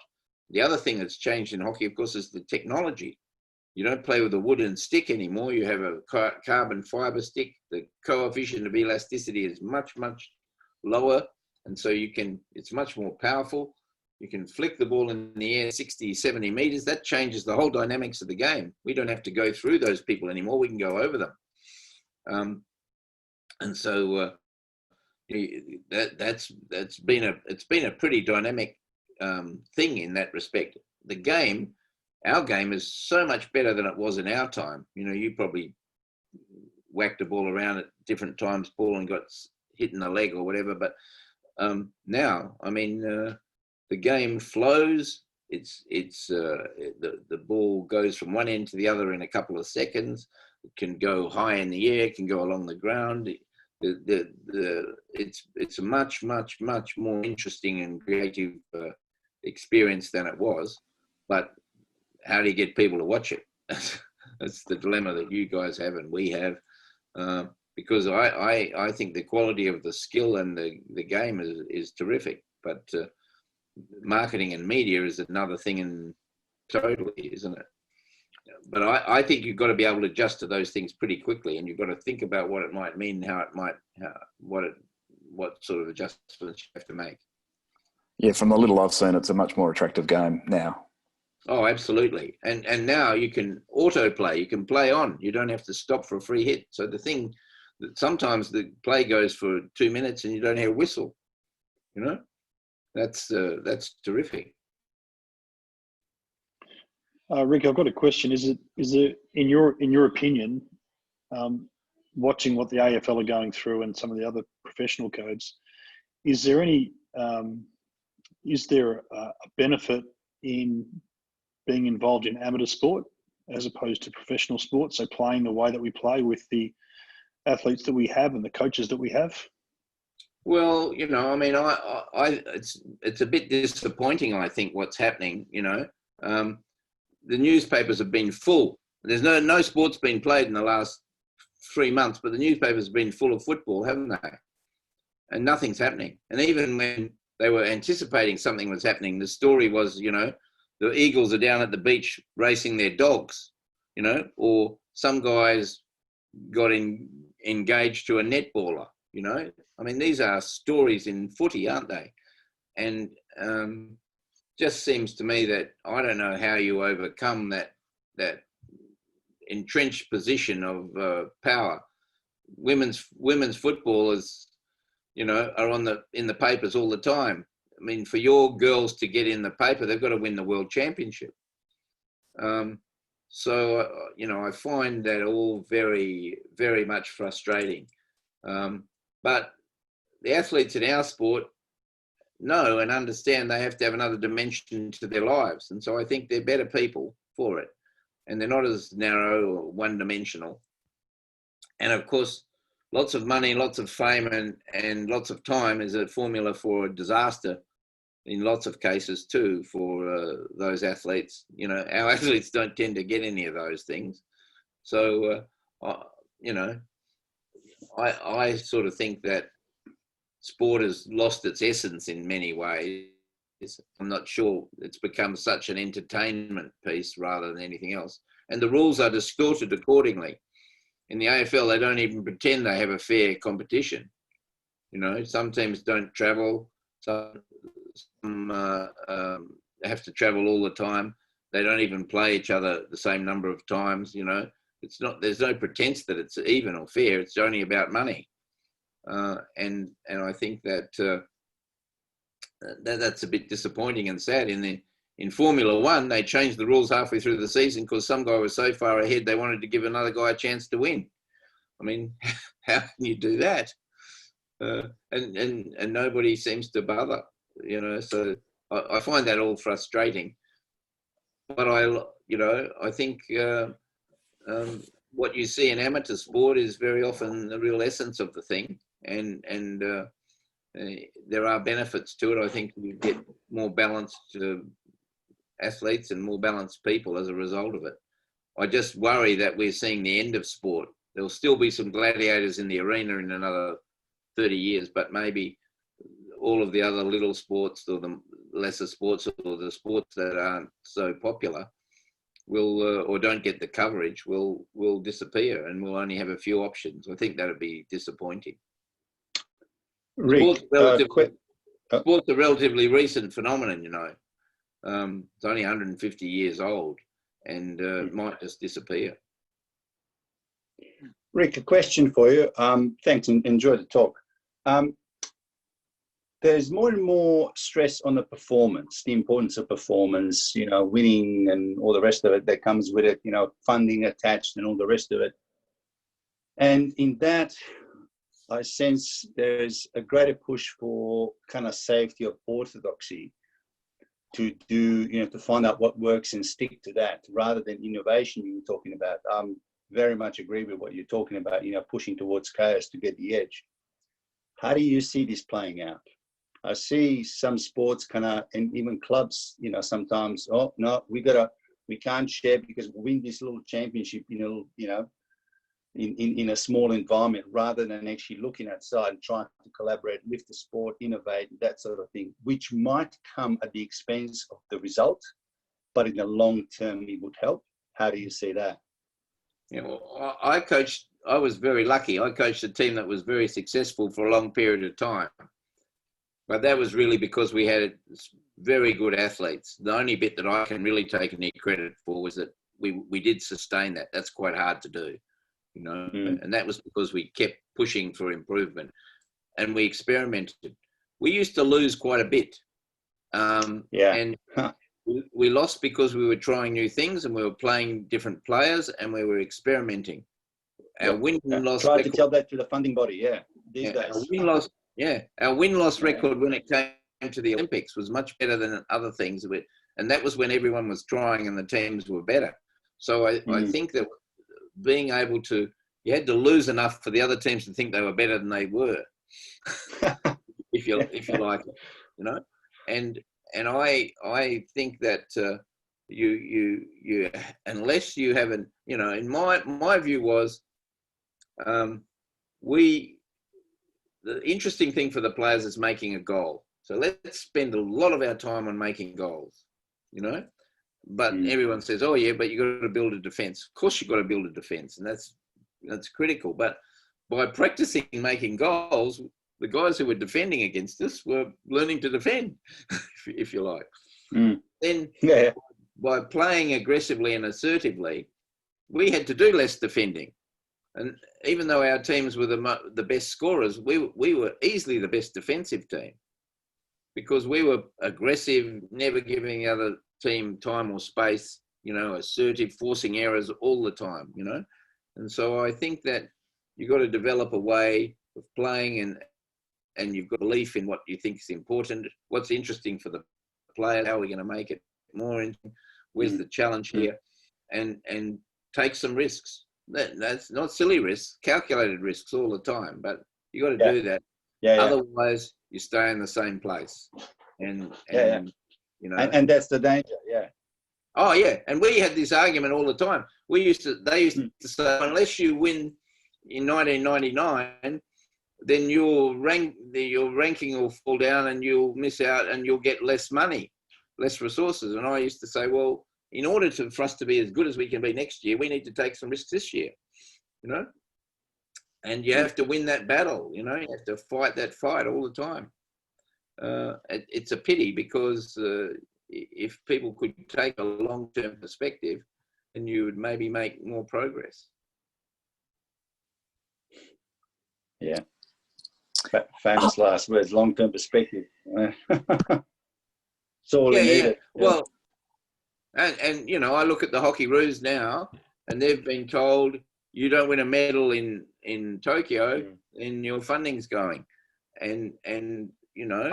The other thing that's changed in hockey, of course, is the technology. You don't play with a wooden stick anymore. You have a carbon fiber stick. The coefficient of elasticity is much, much lower. And so it's much more powerful. You can flick the ball in the air 60, 70 meters. That changes the whole dynamics of the game. We don't have to go through those people anymore. We can go over them. And so it's been a pretty dynamic thing in that respect. Our game is so much better than it was in our time. You know, you probably whacked a ball around at different times, Paul, and got hit in the leg or whatever. But now, I mean, the game flows. The ball goes from one end to the other in a couple of seconds. It can go high in the air. It can go along the ground. It's a much, much, much more interesting and creative experience than it was. But how do you get people to watch it? That's the dilemma that you guys have and we have. Because I think the quality of the skill and the game is terrific. But marketing and media is another thing totally, isn't it? But I think you've got to be able to adjust to those things pretty quickly, and you've got to think about what it might mean, what sort of adjustments you have to make. Yeah, from the little I've seen, it's a much more attractive game now. Oh, absolutely. And now you can autoplay, you can play on. You don't have to stop for a free hit. So the thing that sometimes the play goes for 2 minutes and you don't hear a whistle, you know, that's terrific. Rick, I've got a question. Is it in your opinion, watching what the AFL are going through and some of the other professional codes, is there a benefit in being involved in amateur sport as opposed to professional sport? So playing the way that we play with the athletes that we have and the coaches that we have? Well, you know, I mean, it's a bit disappointing, I think, what's happening, you know. The newspapers have been full. There's no sport's been played in the last 3 months, but the newspapers have been full of football, haven't they? And nothing's happening. And even when they were anticipating something was happening, the story was, you know, the Eagles are down at the beach racing their dogs, you know, or some guys got engaged to a netballer, you know. I mean, these are stories in footy, aren't they? And just seems to me that I don't know how you overcome that entrenched position of power. Women's football is, you know, are in the papers all the time. I mean, for your girls to get in the paper, they've got to win the world championship. So, you know, I find that all very, very much frustrating. But the athletes in our sport know and understand they have to have another dimension to their lives. And so I think they're better people for it. And they're not as narrow or one-dimensional. And of course, lots of money, lots of fame and lots of time is a formula for a disaster in lots of cases too for those athletes. You know, our athletes don't tend to get any of those things. So, you know, I sort of think that sport has lost its essence in many ways. I'm not sure it's become such an entertainment piece rather than anything else. And the rules are distorted accordingly. In the AFL, they don't even pretend they have a fair competition. You know, some teams don't travel. Some have to travel all the time. They don't even play each other the same number of times, you know. There's no pretense that it's even or fair. It's only about money. And I think that that's a bit disappointing and sad. In Formula One, they changed the rules halfway through the season because some guy was so far ahead they wanted to give another guy a chance to win. I mean, how can you do that? And nobody seems to bother, you know. So I find that all frustrating. But I think what you see in amateur sport is very often the real essence of the thing, and there are benefits to it. I think you get more balanced athletes and more balanced people as a result of it. I just worry that we're seeing the end of sport. There'll still be some gladiators in the arena in another 30 years, but maybe all of the other little sports or the lesser sports or the sports that aren't so popular will or don't get the coverage will disappear, and we'll only have a few options. I think that would be disappointing. Rick, sport's a relatively recent phenomenon, you know. It's only 150 years old, and it might just disappear. Rick, a question for you. Thanks, and enjoy the talk. There's more and more stress on the performance, the importance of performance, you know, winning and all the rest of it that comes with it, you know, funding attached and all the rest of it. And in that, I sense there's a greater push for kind of safety of orthodoxy to do, you know, to find out what works and stick to that rather than innovation you were talking about. Very much agree with what you're talking about, you know, pushing towards chaos to get the edge. How do you see this playing out? I see some sports kind of, and even clubs, you know, sometimes, oh, no, we can't share because we win this little championship, you know, in a small environment rather than actually looking outside and trying to collaborate, lift the sport, innovate, that sort of thing, which might come at the expense of the result, but in the long term, it would help. How do you see that? Yeah, well, I was very lucky. I coached a team that was very successful for a long period of time. But that was really because we had very good athletes. The only bit that I can really take any credit for was that we did sustain that. That's quite hard to do, you know, and that was because we kept pushing for improvement and we experimented. We used to lose quite a bit. And we lost because we were trying new things and we were playing different players and we were experimenting. Our win-loss Try to tell that to the funding body, these days. Our win-loss record when it came to the Olympics was much better than other things. And that was when everyone was trying and the teams were better. So I think that being able to, you had to lose enough for the other teams to think they were better than they were, if you like it, you know. And I think that you unless you haven't, you know, in my view was the interesting thing for the players is making a goal. So let's spend a lot of our time on making goals, you know. But everyone says, oh yeah, but you got to build a defense. Of course, you've got to build a defense, and that's critical. But by practicing making goals, the guys who were defending against us were learning to defend, if you like. Then by playing aggressively and assertively, we had to do less defending. And even though our teams were the best scorers, we were easily the best defensive team because we were aggressive, never giving the other team time or space, you know, assertive, forcing errors all the time, you know. And so I think that you've got to develop a way of playing and you've got belief in what you think is important, what's interesting for the player, how are we going to make it more interesting, where's the challenge here, and take some risks. That's not silly risks, calculated risks all the time, but you got to do that. Otherwise, you stay in the same place. And you know, and that's the danger. Oh yeah, and we had this argument all the time. They used to say, unless you win in 1999, then your ranking will fall down and you'll miss out and you'll get less money, less resources. And I used to say, well, in order for us to be as good as we can be next year, we need to take some risks this year, you know? And you have to win that battle, you know? You have to fight that fight all the time. It's a pity because if people could take a long-term perspective, then you would maybe make more progress. Yeah. Famous last words, long-term perspective. It's all needed. Well, and you know, I look at the Hockey Roos now, and they've been told you don't win a medal in Tokyo, then your funding's going, and you know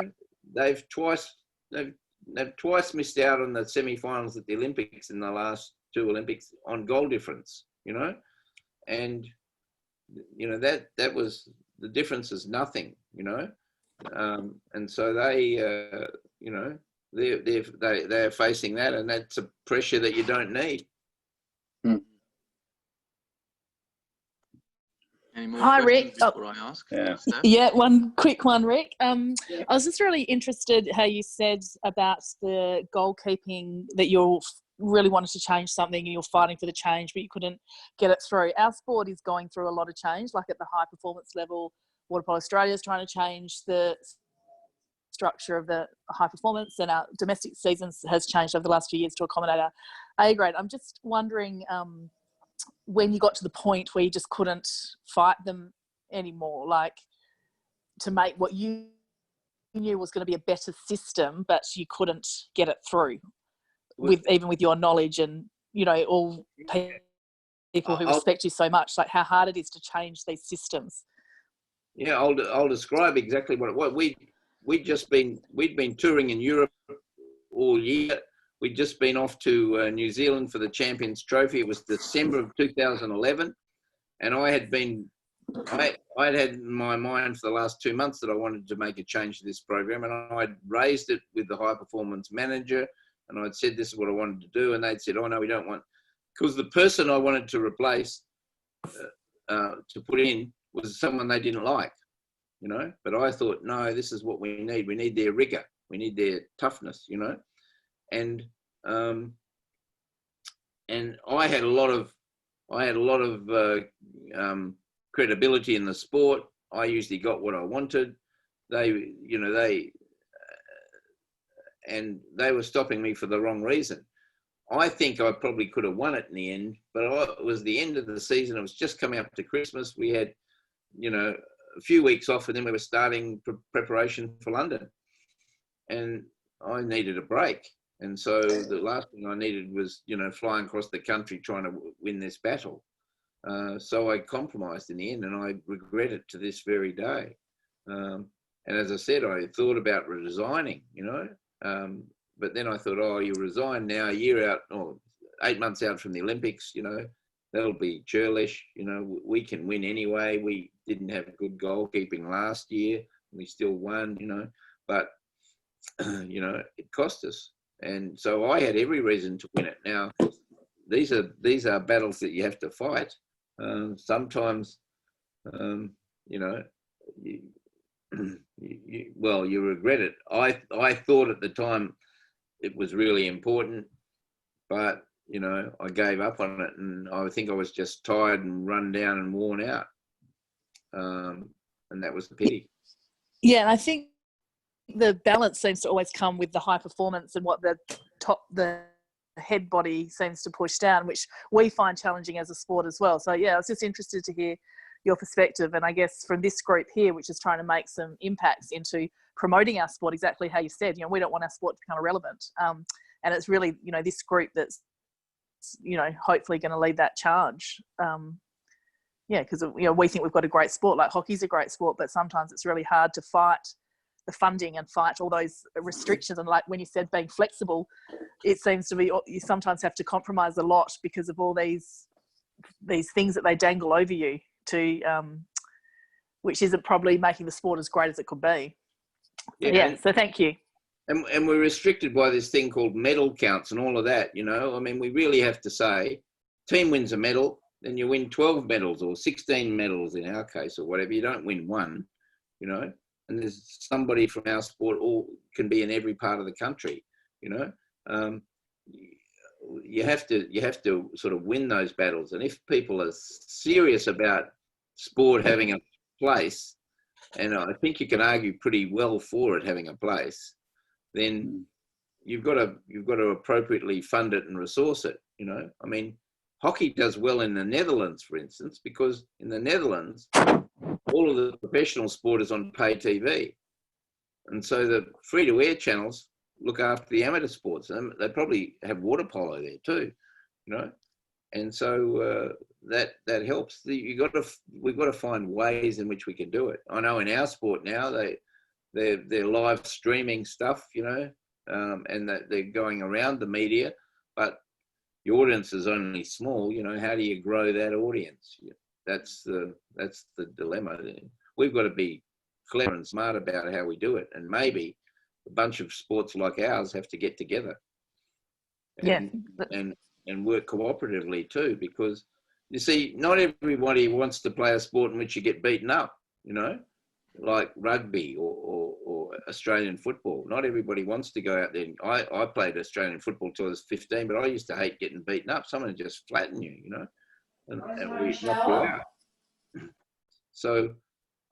they've twice missed out on the semi-finals at the Olympics in the last two Olympics on goal difference. You know, and that was the difference is nothing, and so they're facing that, and that's a pressure that you don't need. Any more Hi, questions Rick. before I ask? Yeah, one quick one, Rick. I was just really interested how you said about the goalkeeping, that you really wanted to change something and you're fighting for the change, but you couldn't get it through. Our sport is going through a lot of change, like at the high performance level. Water Polo Australia is trying to change the structure of the high performance, and our domestic seasons has changed over the last few years to accommodate our A grade. I'm just wondering, when you got to the point where you just couldn't fight them anymore, like to make what you knew was going to be a better system, but you couldn't get it through even with your knowledge and, all people who respect you so much, like how hard it is to change these systems. Yeah, I'll describe exactly what we'd been touring in Europe all year. We'd just been off to New Zealand for the Champions Trophy. It was December of 2011, and I had had in my mind for the last 2 months that I wanted to make a change to this program, and I'd raised it with the high performance manager, and I'd said this is what I wanted to do, and they'd said, "Oh no, we don't want," because the person I wanted to replace to put in was someone they didn't like, But I thought, no, this is what we need. We need their rigor. We need their toughness, And I had a lot of credibility in the sport. I usually got what I wanted. They were stopping me for the wrong reason. I think I probably could have won it in the end, but it was the end of the season. It was just coming up to Christmas. We had, a few weeks off, and then we were starting preparation for London, and I needed a break. And so the last thing I needed was, flying across the country trying to win this battle. So I compromised in the end, and I regret it to this very day. And as I said, I thought about resigning, but then I thought, oh, you resign now, a year out or 8 months out from the Olympics, that'll be churlish. We can win anyway. We didn't have good goalkeeping last year. We still won, but, it cost us. And so I had every reason to win it. Now, these are battles that you have to fight. Sometimes, you regret it. I thought at the time it was really important, but I gave up on it, and I think I was just tired and run down and worn out. And that was the pity. Yeah, and I think the balance seems to always come with the high performance and what the head body seems to push down, which we find challenging as a sport as well. So yeah, I was just interested to hear your perspective, and I guess from this group here, which is trying to make some impacts into promoting our sport, exactly how you said, we don't want our sport to become irrelevant. And it's really, this group that's, hopefully going to lead that charge. Because, we think we've got a great sport, like hockey's a great sport, but sometimes it's really hard to fight the funding and fight all those restrictions. And like when you said being flexible, it seems to be, you sometimes have to compromise a lot because of all these things that they dangle over you to, which isn't probably making the sport as great as it could be. So thank you. And we're restricted by this thing called medal counts and all of that, we really have to say, team wins a medal, then you win 12 medals or 16 medals in our case or whatever. You don't win one, and there's somebody from our sport all can be in every part of the country, you have to sort of win those battles. And if people are serious about sport having a place, and I think you can argue pretty well for it having a place, then you've got to appropriately fund it and resource it. Hockey does well in the Netherlands, for instance, because in the Netherlands, all of the professional sport is on pay TV. And so the free-to-air channels look after the amateur sports. And they probably have water polo there too, And so that helps. We've got to find ways in which we can do it. I know in our sport now, they're live streaming stuff, and that they're going around the media, but your audience is only small, you know, how do you grow that audience? That's the dilemma. We've got to be clever and smart about how we do it. And maybe a bunch of sports like ours have to get together and work cooperatively too, because you see, not everybody wants to play a sport in which you get beaten up, you know, like rugby or Australian football. Not everybody wants to go out there. I played Australian football till I was 15, but I used to hate getting beaten up. Someone would just flatten you, you know, and we knock you out. So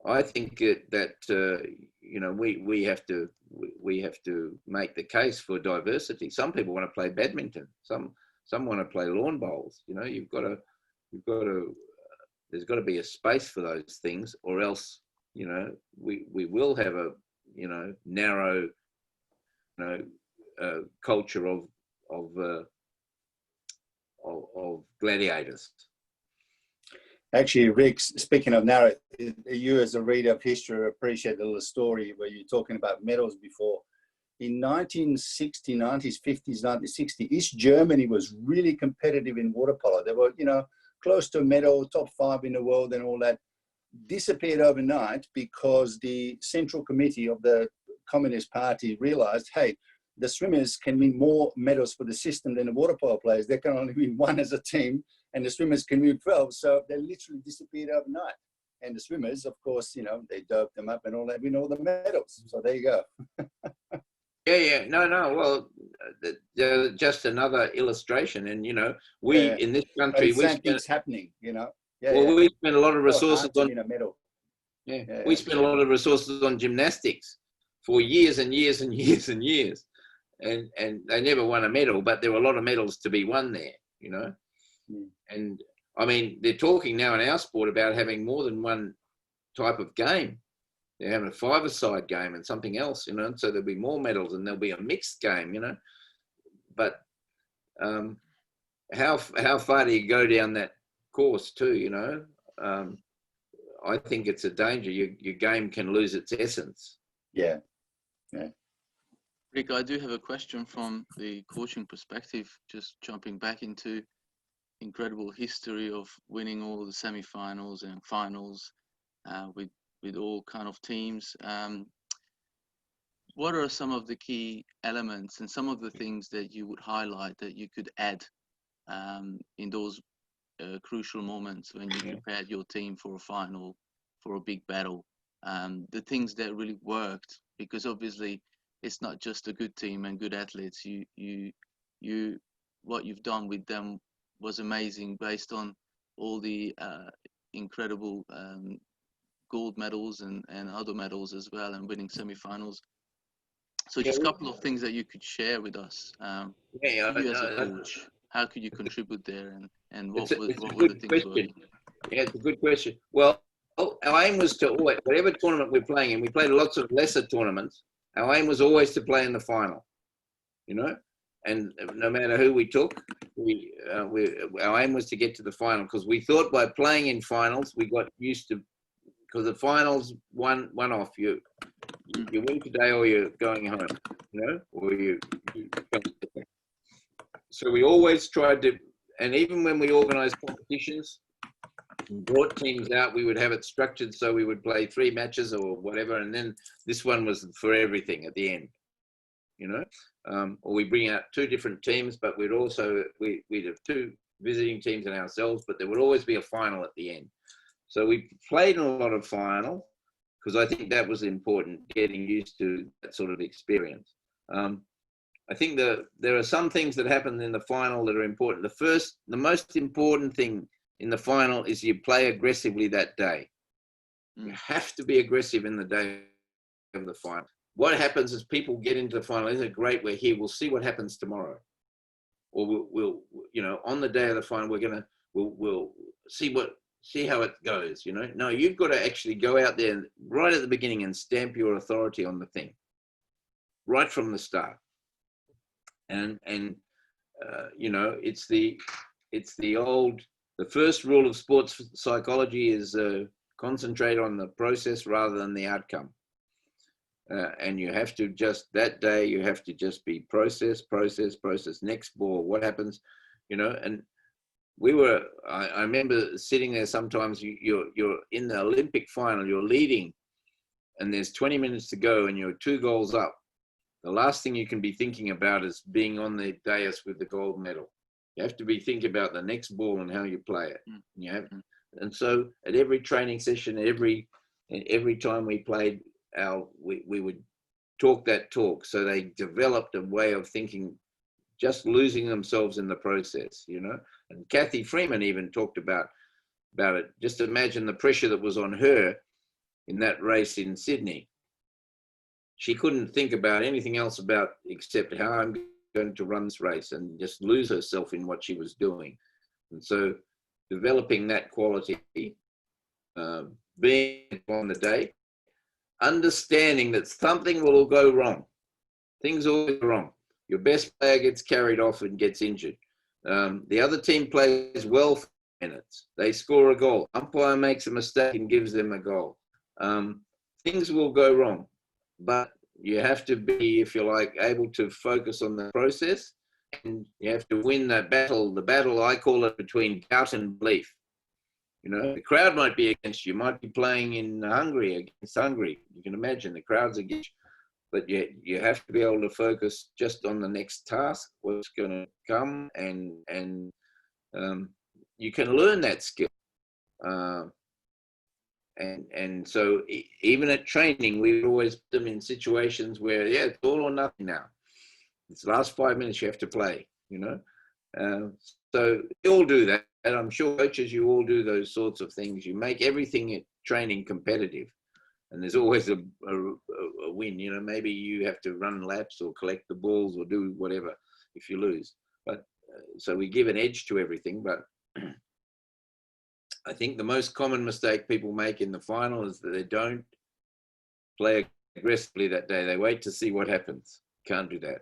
I think that you know, we have to make the case for diversity. Some people want to play badminton. Some want to play lawn bowls. You know, there's got to be a space for those things, or else, you know, we will have a, you know, narrow, you know, culture of gladiators. Actually, Rick, speaking of narrow, you as a reader of history appreciate the little story where you're talking about medals before. In 1960, 90s, 50s, 1960, East Germany was really competitive in water polo. They were, you know, close to a medal, top 5 in the world and all that. Disappeared overnight because the Central Committee of the Communist Party realized, hey, the swimmers can win more medals for the system than the water polo players. They can only win 1 as a team, and the swimmers can win 12. So they literally disappeared overnight. And the swimmers, of course, you know, they doped them up and all that, win all the medals. So there you go. Yeah. No. Well, just another illustration. And, you know, we in this country, we spend happening, you know. We spend a lot of resources on a medal. We spend a lot of resources on gymnastics for years and years and years and years. And they never won a medal, but there were a lot of medals to be won there, you know. And I mean, they're talking now in our sport about having more than one type of game. They're having a 5-a-side game and something else, you know, so there'll be more medals and there'll be a mixed game, you know. But how far do you go down that course too, you know? I think it's a danger. Your game can lose its essence. Yeah. Rick, I do have a question from the coaching perspective, just jumping back into incredible history of winning all the semi-finals and finals with all kind of teams. What are some of the key elements and some of the things that you would highlight that you could add in those crucial moments when you prepared your team for a final, for a big battle? The things that really worked, because obviously it's not just a good team and good athletes. What you've done with them was amazing, based on all the incredible gold medals and other medals as well, and winning semi-finals. So just a couple of things that you could share with us. You as a coach, how could you contribute there, and what were the things working? Yeah, it's a good question. Well, our aim was to always, whatever tournament we're playing in, we played lots of lesser tournaments. Our aim was always to play in the final, you know, and no matter who we took, our aim was to get to the final, because we thought by playing in finals, we got used to, because the finals one off, you win today or you're going home, you know, or you. So we always tried to, and even when we organised competitions, brought teams out, we would have it structured so we would play 3 matches or whatever, and then this one was for everything at the end, you know. Or we bring out 2 different teams, but we'd have 2 visiting teams and ourselves, but there would always be a final at the end. So we played in a lot of final, because I think that was important, getting used to that sort of experience. I think there are some things that happen in the final that are important. The most important thing in the final is you play aggressively that day. You have to be aggressive in the day of the final. What happens is people get into the final, isn't it great, we're here, we'll see what happens tomorrow. Or we'll you know, on the day of the final, we'll see how it goes, you know. No, you've got to actually go out there right at the beginning and stamp your authority on the thing, right from the start. And you know, it's the first rule of sports psychology is concentrate on the process rather than the outcome. And you have to that day, you have to just be process. Next ball, what happens? you know. And we were, I remember sitting there sometimes, you're in the Olympic final, you're leading, and there's 20 minutes to go and you're 2 goals up. The last thing you can be thinking about is being on the dais with the gold medal. You have to be thinking about the next ball and how you play it. You have, and so at every training session, every time we played, we would talk that talk. So they developed a way of thinking, just losing themselves in the process, you know. And Kathy Freeman even talked about it. Just imagine the pressure that was on her in that race in Sydney. She couldn't think about anything else except how I'm going to run this race, and just lose herself in what she was doing. And so developing that quality, being on the day, understanding that something will go wrong. Things always go wrong. Your best player gets carried off and gets injured. The other team plays well for minutes. They score a goal. Umpire makes a mistake and gives them a goal. Things will go wrong, but you have to be, if you like, able to focus on the process, and you have to win that battle. The battle, I call it, between doubt and belief. You know, the crowd might be against you. You might be playing in Hungary against Hungary. You can imagine the crowd's against you. But you have to be able to focus just on the next task, what's going to come, and you can learn that skill. And so even at training, we would always put them in situations where, yeah, it's all or nothing now. It's the last 5 minutes you have to play, you know. So you all do that. And I'm sure coaches, you all do those sorts of things. You make everything at training competitive. And there's always a win, you know. Maybe you have to run laps or collect the balls or do whatever if you lose. But so we give an edge to everything. But I think the most common mistake people make in the final is that they don't play aggressively that day. They wait to see what happens. Can't do that.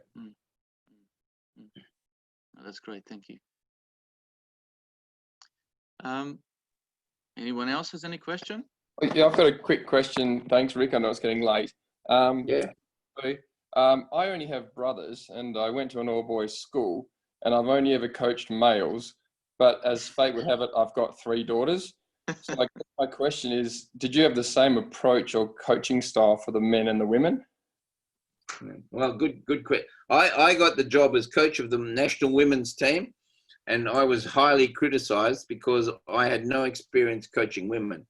That's great. Thank you. Anyone else has any question? Yeah, I've got a quick question. Thanks, Rick. I know it's getting late. Yeah. I only have brothers, and I went to an all-boys school, and I've only ever coached males. But as fate would have it, I've got 3 daughters. So my question is, did you have the same approach or coaching style for the men and the women? Well, good question. I got the job as coach of the national women's team, and I was highly criticized because I had no experience coaching women.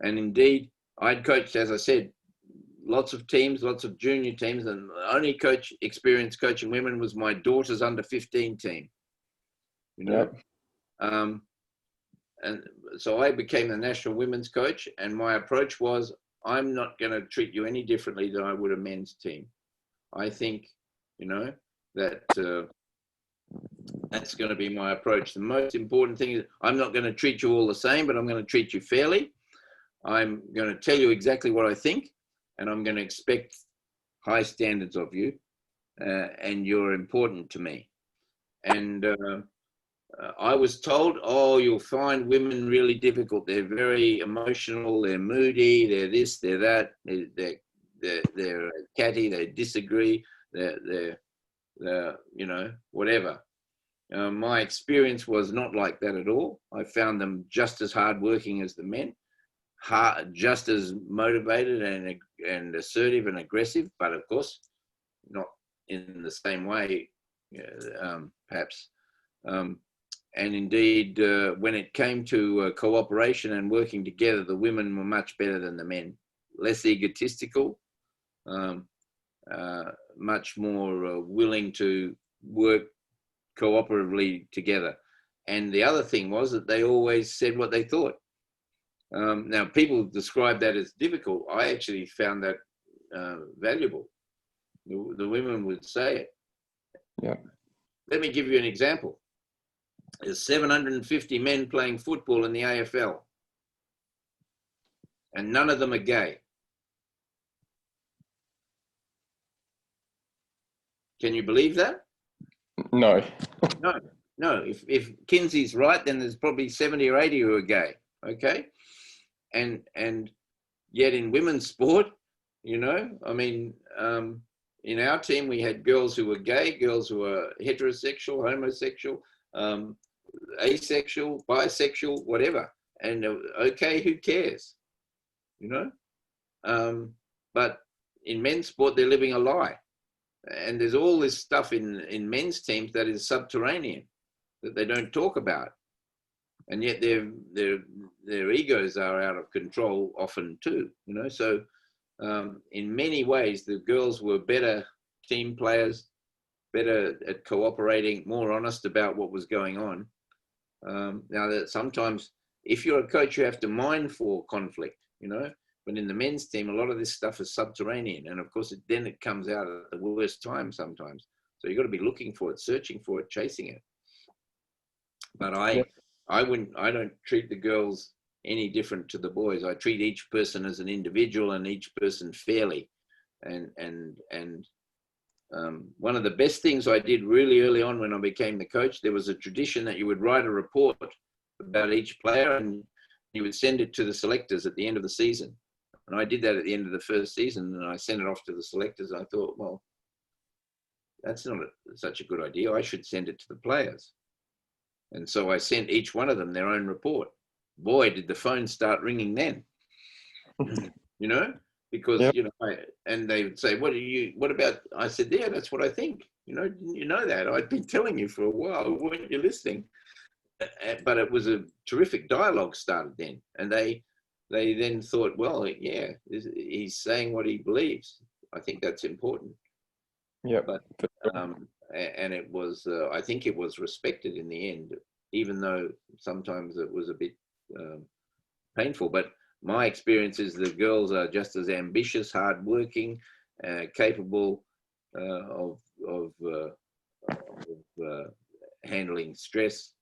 And indeed, I'd coached, as I said, lots of teams, lots of junior teams, and the only experience coaching women was my daughter's under 15 team. You know, Yep. And so I became the national women's coach, and my approach was, I'm not going to treat you any differently than I would a men's team. I think, you know, that that's going to be my approach. The most important thing is I'm not going to treat you all the same, but I'm going to treat you fairly. I'm going to tell you exactly what I think, and I'm going to expect high standards of you, and you're important to me. And I was told, oh, you'll find women really difficult. They're very emotional. They're moody. They're this. They're that. They're catty. They disagree. They're you know, whatever. My experience was not like that at all. I found them just as hardworking as the men, just as motivated and assertive and aggressive, but of course, not in the same way, perhaps. And indeed, when it came to cooperation and working together, the women were much better than the men. Less egotistical, much more willing to work cooperatively together. And the other thing was that they always said what they thought. Now, people describe that as difficult. I actually found that valuable. The women would say it. Yeah. Let me give you an example. There's 750 men playing football in the AFL, and none of them are gay. Can you believe that? No. No. If Kinsey's right, then there's probably 70 or 80 who are gay. Okay, and yet in women's sport, you know, I mean, in our team we had girls who were gay, girls who were heterosexual, homosexual, asexual, bisexual, whatever. And okay, who cares? You know? But in men's sport, they're living a lie. And there's all this stuff in men's teams that is subterranean that they don't talk about. And yet their egos are out of control often too, you know? So in many ways, the girls were better team players, better at cooperating, more honest about what was going on. Now that sometimes if you're a coach, you have to mind for conflict, you know? But in the men's team, a lot of this stuff is subterranean. And of course, then it comes out at the worst time sometimes. So you've got to be looking for it, searching for it, chasing it. But I don't treat the girls any different to the boys. I treat each person as an individual and each person fairly. And one of the best things I did really early on when I became the coach, there was a tradition that you would write a report about each player and you would send it to the selectors at the end of the season. And I did that at the end of the first season, and I sent it off to the selectors. I thought, well, that's not such a good idea. I should send it to the players. And so I sent each one of them their own report. Boy, did the phone start ringing then, you know, because, you know, and they would say, what about, I said, yeah, that's what I think. You know, didn't you know that? I'd been telling you for a while, weren't you listening? But it was a terrific dialogue started then. And they then thought, well, yeah, he's saying what he believes. I think that's important. Yeah. But, and it was, I think it was respected in the end, even though sometimes it was a bit painful. But my experience is the girls are just as ambitious, hardworking, capable of handling stress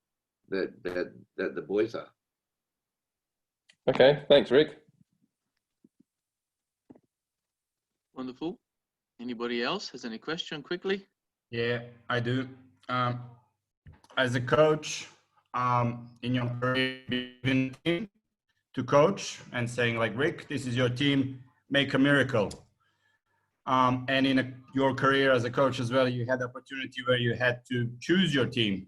that the boys are. Okay, thanks, Rick. Wonderful. Anybody else has any question quickly? Yeah, I do. As a coach, in your career, you've been team to coach and saying like, Rick, this is your team, make a miracle. And in your career as a coach as well, you had the opportunity where you had to choose your team.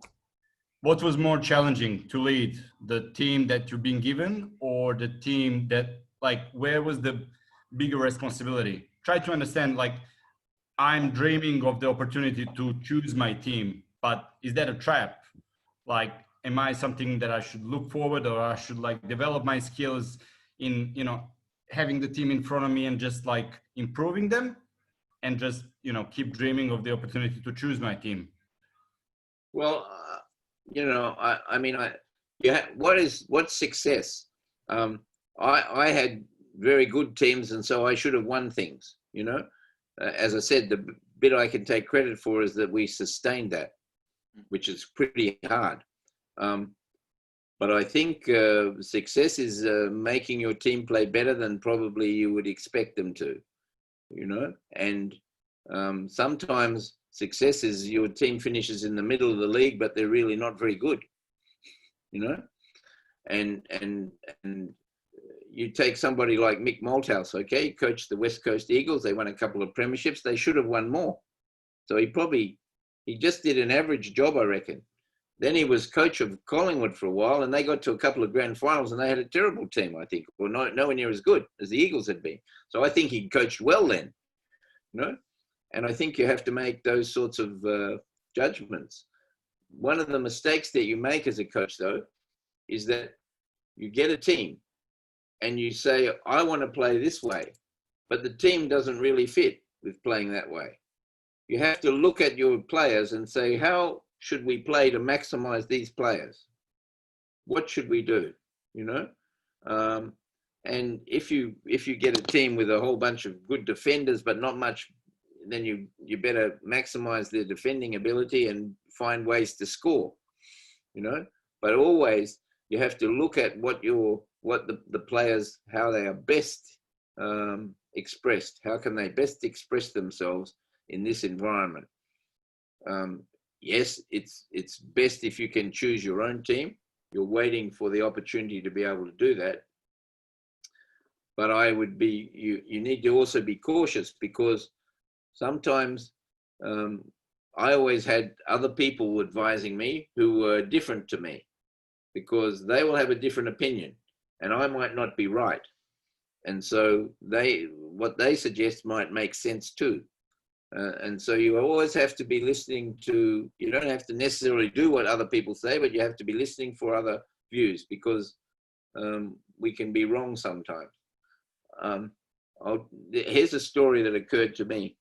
What was more challenging to lead, the team that you've been given or the team that, like, where was the bigger responsibility? Try to understand, like, I'm dreaming of the opportunity to choose my team, but is that a trap? Like, am I something that I should look forward, or I should like develop my skills in, you know, having the team in front of me and just like improving them and just, you know, keep dreaming of the opportunity to choose my team? Well, you know, I mean, what's success? I had very good teams, and so I should have won things, you know. As I said, the bit I can take credit for is that we sustained that, which is pretty hard. But I think success is making your team play better than probably you would expect them to, you know. And sometimes success is your team finishes in the middle of the league, but they're really not very good, you know. And you take somebody like Mick Malthouse, okay, he coached the West Coast Eagles. They won a couple of premierships. They should have won more. So he just did an average job, I reckon. Then he was coach of Collingwood for a while, and they got to a couple of grand finals, and they had a terrible team, I think, or nowhere near as good as the Eagles had been. So I think he coached well then, you know. And I think you have to make those sorts of judgments. One of the mistakes that you make as a coach, though, is that you get a team and you say, I want to play this way, but the team doesn't really fit with playing that way. You have to look at your players and say, how should we play to maximize these players? What should we do? You know? And if you get a team with a whole bunch of good defenders, but not much, then you better maximize their defending ability and find ways to score, you know. But always you have to look at what the players, how they are best expressed. How can they best express themselves in this environment? Yes, it's best if you can choose your own team. You're waiting for the opportunity to be able to do that. But you need to also be cautious, because sometimes I always had other people advising me who were different to me, because they will have a different opinion and I might not be right. And so what they suggest might make sense too. And so you always have to be listening to, you don't have to necessarily do what other people say, but you have to be listening for other views, because we can be wrong sometimes. Here's a story that occurred to me.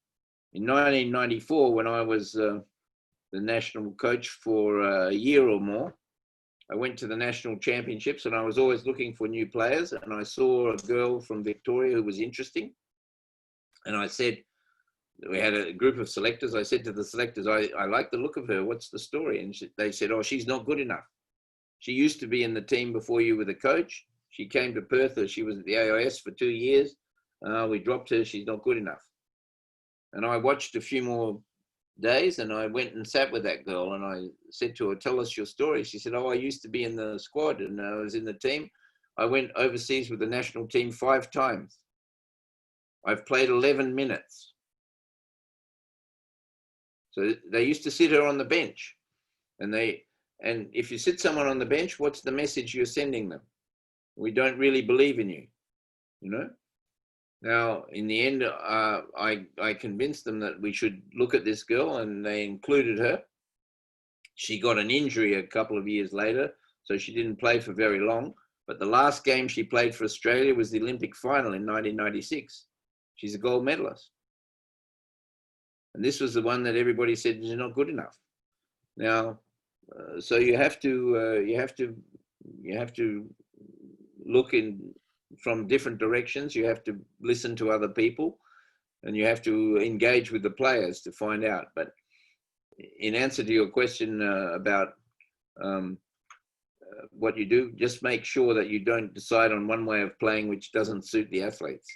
In 1994, when I was the national coach for a year or more, I went to the national championships and I was always looking for new players, and I saw a girl from Victoria who was interesting. And I said, we had a group of selectors. I said to the selectors, I like the look of her. What's the story? And they said, oh, she's not good enough. She used to be in the team before you were the coach. She came to Perth. She was at the AIS for 2 years. We dropped her. She's not good enough. And I watched a few more days and I went and sat with that girl and I said to her, tell us your story. She said, oh, I used to be in the squad and I was in the team. I went overseas with the national team 5 times. I've played 11 minutes. So they used to sit her on the bench, and if you sit someone on the bench, what's the message you're sending them? We don't really believe in you, you know? Now, in the end, I convinced them that we should look at this girl, and they included her. She got an injury a couple of years later, so she didn't play for very long. But the last game she played for Australia was the Olympic final in 1996. She's a gold medalist. And this was the one that everybody said is not good enough. Now, so you have to look in from different directions. You have to listen to other people, and you have to engage with the players to find out. But in answer to your question about what you do, just make sure that you don't decide on one way of playing which doesn't suit the athletes.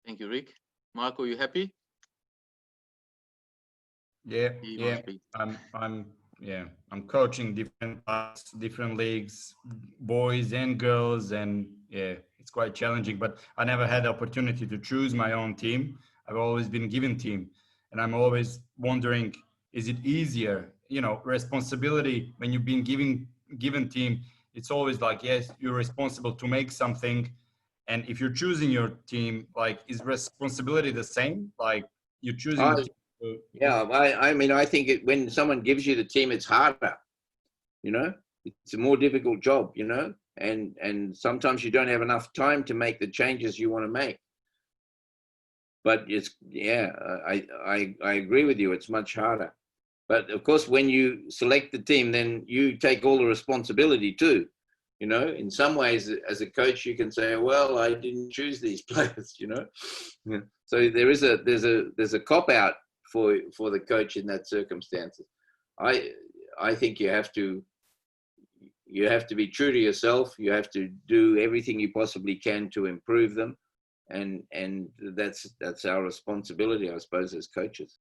Thank you, Rick. Marco, you happy? Yeah, I'm coaching different leagues, boys and girls, and yeah, it's quite challenging. But I never had the opportunity to choose my own team. I've always been given team, and I'm always wondering, is it easier? You know, responsibility when you've been given team. It's always like, yes, you're responsible to make something. And if you're choosing your team, like, is responsibility the same? Like, you're choosing the team. Yeah, I mean, I think when someone gives you the team, it's harder, you know, it's a more difficult job, you know, and sometimes you don't have enough time to make the changes you want to make. But it's, yeah, I agree with you. It's much harder. But of course, when you select the team, then you take all the responsibility too. You know, in some ways, as a coach, you can say, "Well, I didn't choose these players." You know, yeah. So there's a cop out for the coach in that circumstances. I think you have to be true to yourself. You have to do everything you possibly can to improve them, and that's our responsibility, I suppose, as coaches.